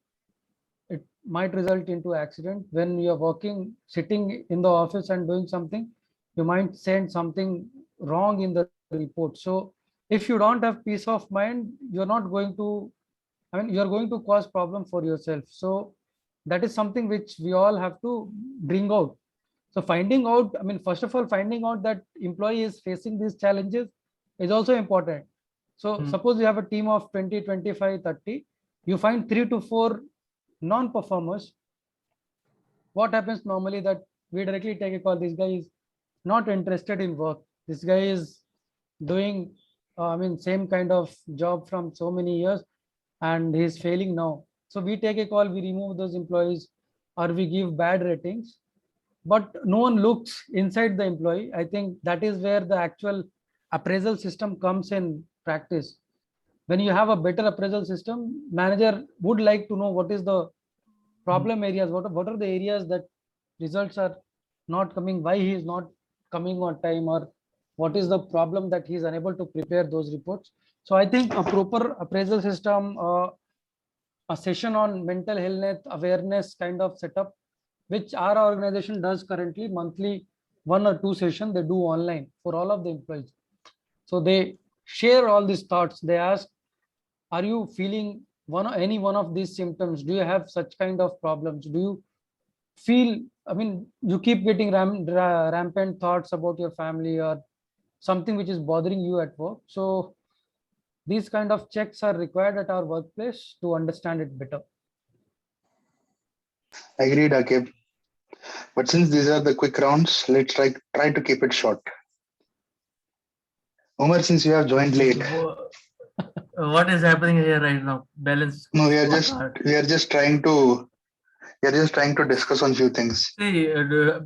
it might result into accident. When you're working, sitting in the office and doing something, you might send something wrong in the report. So if you don't have peace of mind, you're not going to, you're going to cause problem for yourself. So that is something which we all have to bring out. So finding out, first of all, finding out that employee is facing these challenges is also important. So suppose you have a team of 20, 25, 30, you find 3 to 4 non-performers. What happens normally that we directly take a call, this guy is not interested in work. This guy is doing, same kind of job from so many years and he's failing now. So we take a call, we remove those employees or we give bad ratings, but no one looks inside the employee. I think that is where the actual appraisal system comes in practice. When you have a better appraisal system, manager would like to know what is the problem areas, what are the areas that results are not coming, why he is not coming on time, or what is the problem that he is unable to prepare those reports. So I think a proper appraisal system, a session on mental health awareness kind of setup, which our organization does currently monthly, 1 or 2 sessions they do online for all of the employees. So they share all these thoughts. They ask, are you feeling any one of these symptoms? Do you have such kind of problems? Do you feel, I mean, you keep getting rampant thoughts about your family or something which is bothering you at work? So these kind of checks are required at our workplace to understand it better. Agreed, Akib. But since these are the quick rounds, let's try to keep it short. Umar, since you have joined late. What is happening here right now? Balance. No, we are scorecard. just trying to discuss on few things. See,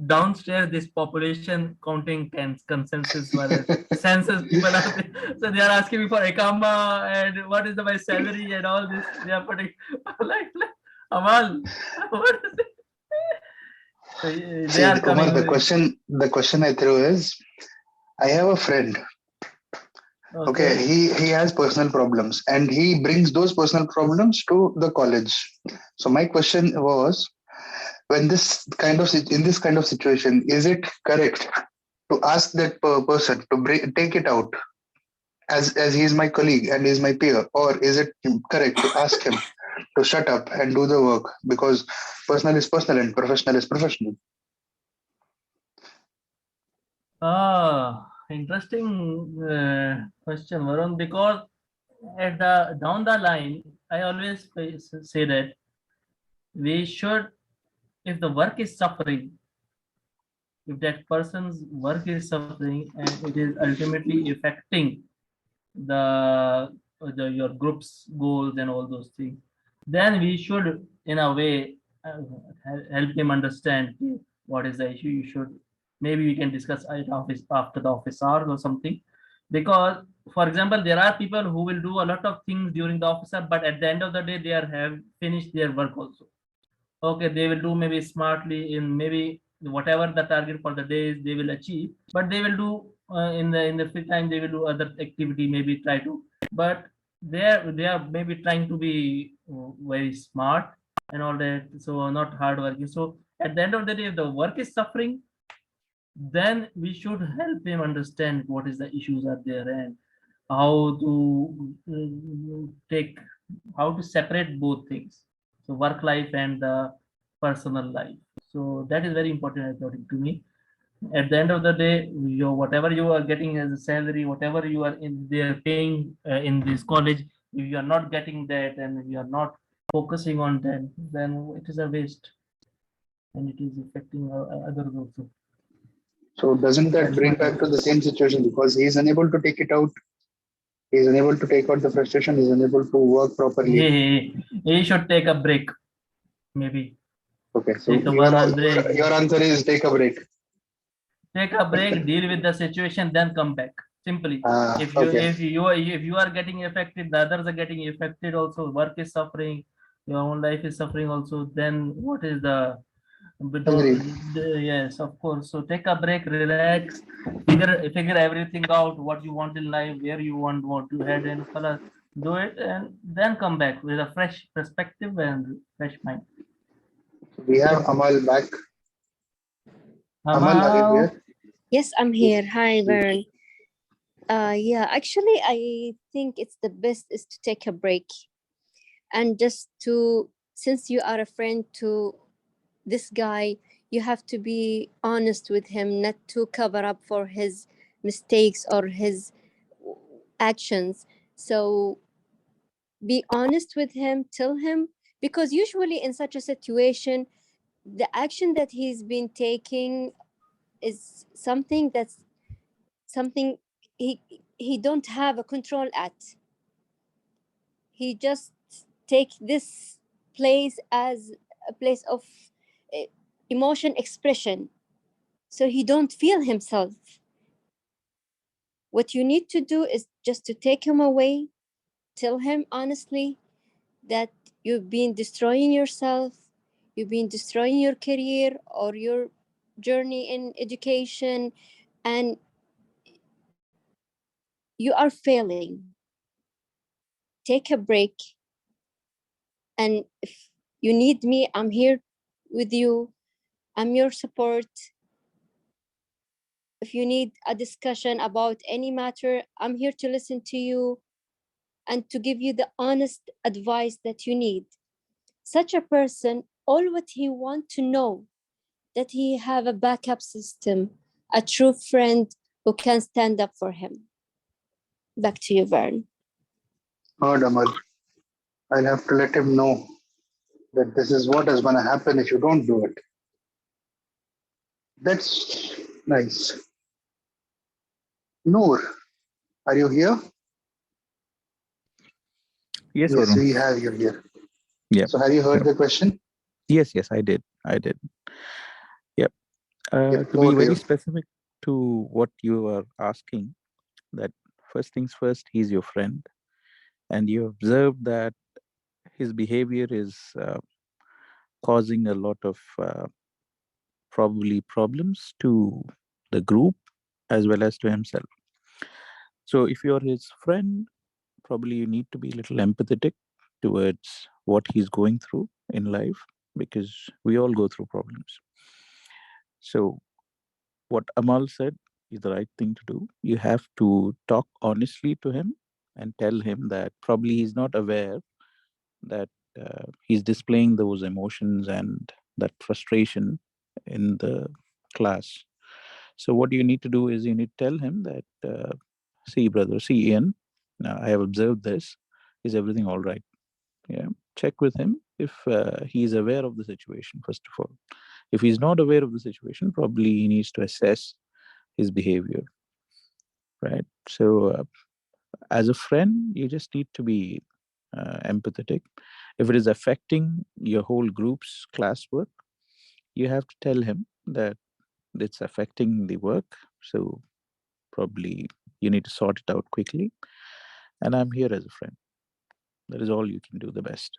downstairs, this population counting consensus, census people are there. So they are asking me for Ekama and what is my salary and all this. They are putting like Amal. What is it? So, they are coming. Umar, the question I threw is, I have a friend. Okay, he has personal problems and he brings those personal problems to the college. So my question was, when in this kind of situation, is it correct to ask that person to take it out as he is my colleague and is my peer, or is it correct to ask him to shut up and do the work, because personal is personal and professional is professional? Interesting question, Varun, because at the down the line, I always say that we should, if the work is suffering, if that person's work is suffering and it is ultimately affecting the your group's goals and all those things, then we should in a way help him understand what is the issue. You should, maybe we can discuss it office after the office hours or something, because for example there are people who will do a lot of things during the office hour, but at the end of the day they are have finished their work also. Okay, they will do maybe smartly in maybe whatever the target for the day is they will achieve, but they will do in the free time they will do other activity, maybe try to, but they are maybe trying to be very smart and all that, so not hard working. So at the end of the day, if the work is suffering, then we should help him understand what is the issues are there and how to take, how to separate both things, so work life and the personal life. So that is very important according to me. At the end of the day, whatever you are getting as a salary, whatever you are in, they are paying in this college, if you are not getting that and if you are not focusing on that, then it is a waste and it is affecting others also. So doesn't that bring back to the same situation, because he is unable to take it out? He is unable to take out the frustration. He is unable to work properly. He should take a break, maybe. Okay, so Take a 1 month break. your answer is take a break. Take a break, deal with the situation, then come back. Simply. If you are getting affected, the others are getting affected also. Work is suffering, your own life is suffering also. Then what is the? Yes, of course. So take a break, relax, figure everything out. What you want in life, where you want to head, and do it, and then come back with a fresh perspective and fresh mind. We have Amal back. Amal, are you here? Yes, I'm here. Hi, Vern. Yeah, actually, I think it's the best is to take a break and just to, since you are a friend to this guy, you have to be honest with him, not to cover up for his mistakes or his actions. So be honest with him, tell him, because usually in such a situation, the action that he's been taking is something he don't have a control at. He just take this place as a place of emotion expression, so he don't feel himself. What you need to do is just to take him away, tell him honestly that you've been destroying yourself, you've been destroying your career or your journey in education, and you are failing. Take a break, and if you need me, I'm here with you. I'm your support. If you need a discussion about any matter, I'm here to listen to you and to give you the honest advice that you need. Such a person, all what he want to know, that he have a backup system, a true friend who can stand up for him. Back to you, Vern. Heard, Amal. I'll have to let him know that this is what is going to happen if you don't do it. That's nice. Noor, are you here? Yes, Yes, Varun. we have you here. Yeah. So have you heard the question? Yes, I did. Yep. Yep, To be over to very you. specific to what you are asking, that first things first, he's your friend, and you observe that his behavior is causing a lot of probably problems to the group as well as to himself. So if you're his friend, probably you need to be a little empathetic towards what he's going through in life, because we all go through problems. So what Amal said is the right thing to do. You have to talk honestly to him and tell him that probably he's not aware that he's displaying those emotions and that frustration in the class. So what you need to do is you need to tell him that, see, brother, see, Ian, I have observed this. Is everything all right? Yeah. Check with him if he is aware of the situation, first of all. If he's not aware of the situation, probably he needs to assess his behavior, right? So as a friend, you just need to be empathetic. If it is affecting your whole group's classwork, you have to tell him that it's affecting the work. So probably you need to sort it out quickly. And I'm here as a friend. That is all you can do the best.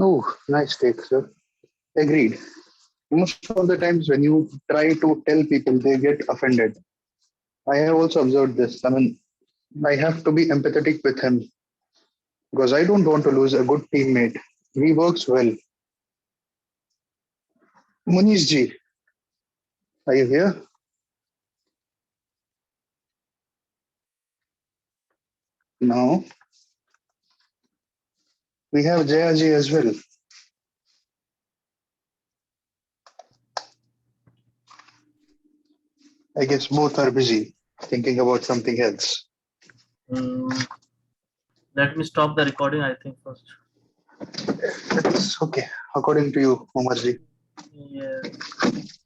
Oh, nice take, sir. Agreed. Most of the times when you try to tell people, they get offended. I have also observed this. I mean, I have to be empathetic with him because I don't want to lose a good teammate. He works well. Munish ji, are you here? No. We have Jaya ji as well. I guess both are busy thinking about something else. Let me stop the recording, I think, first. It's okay, according to you, Umar ji. Yes.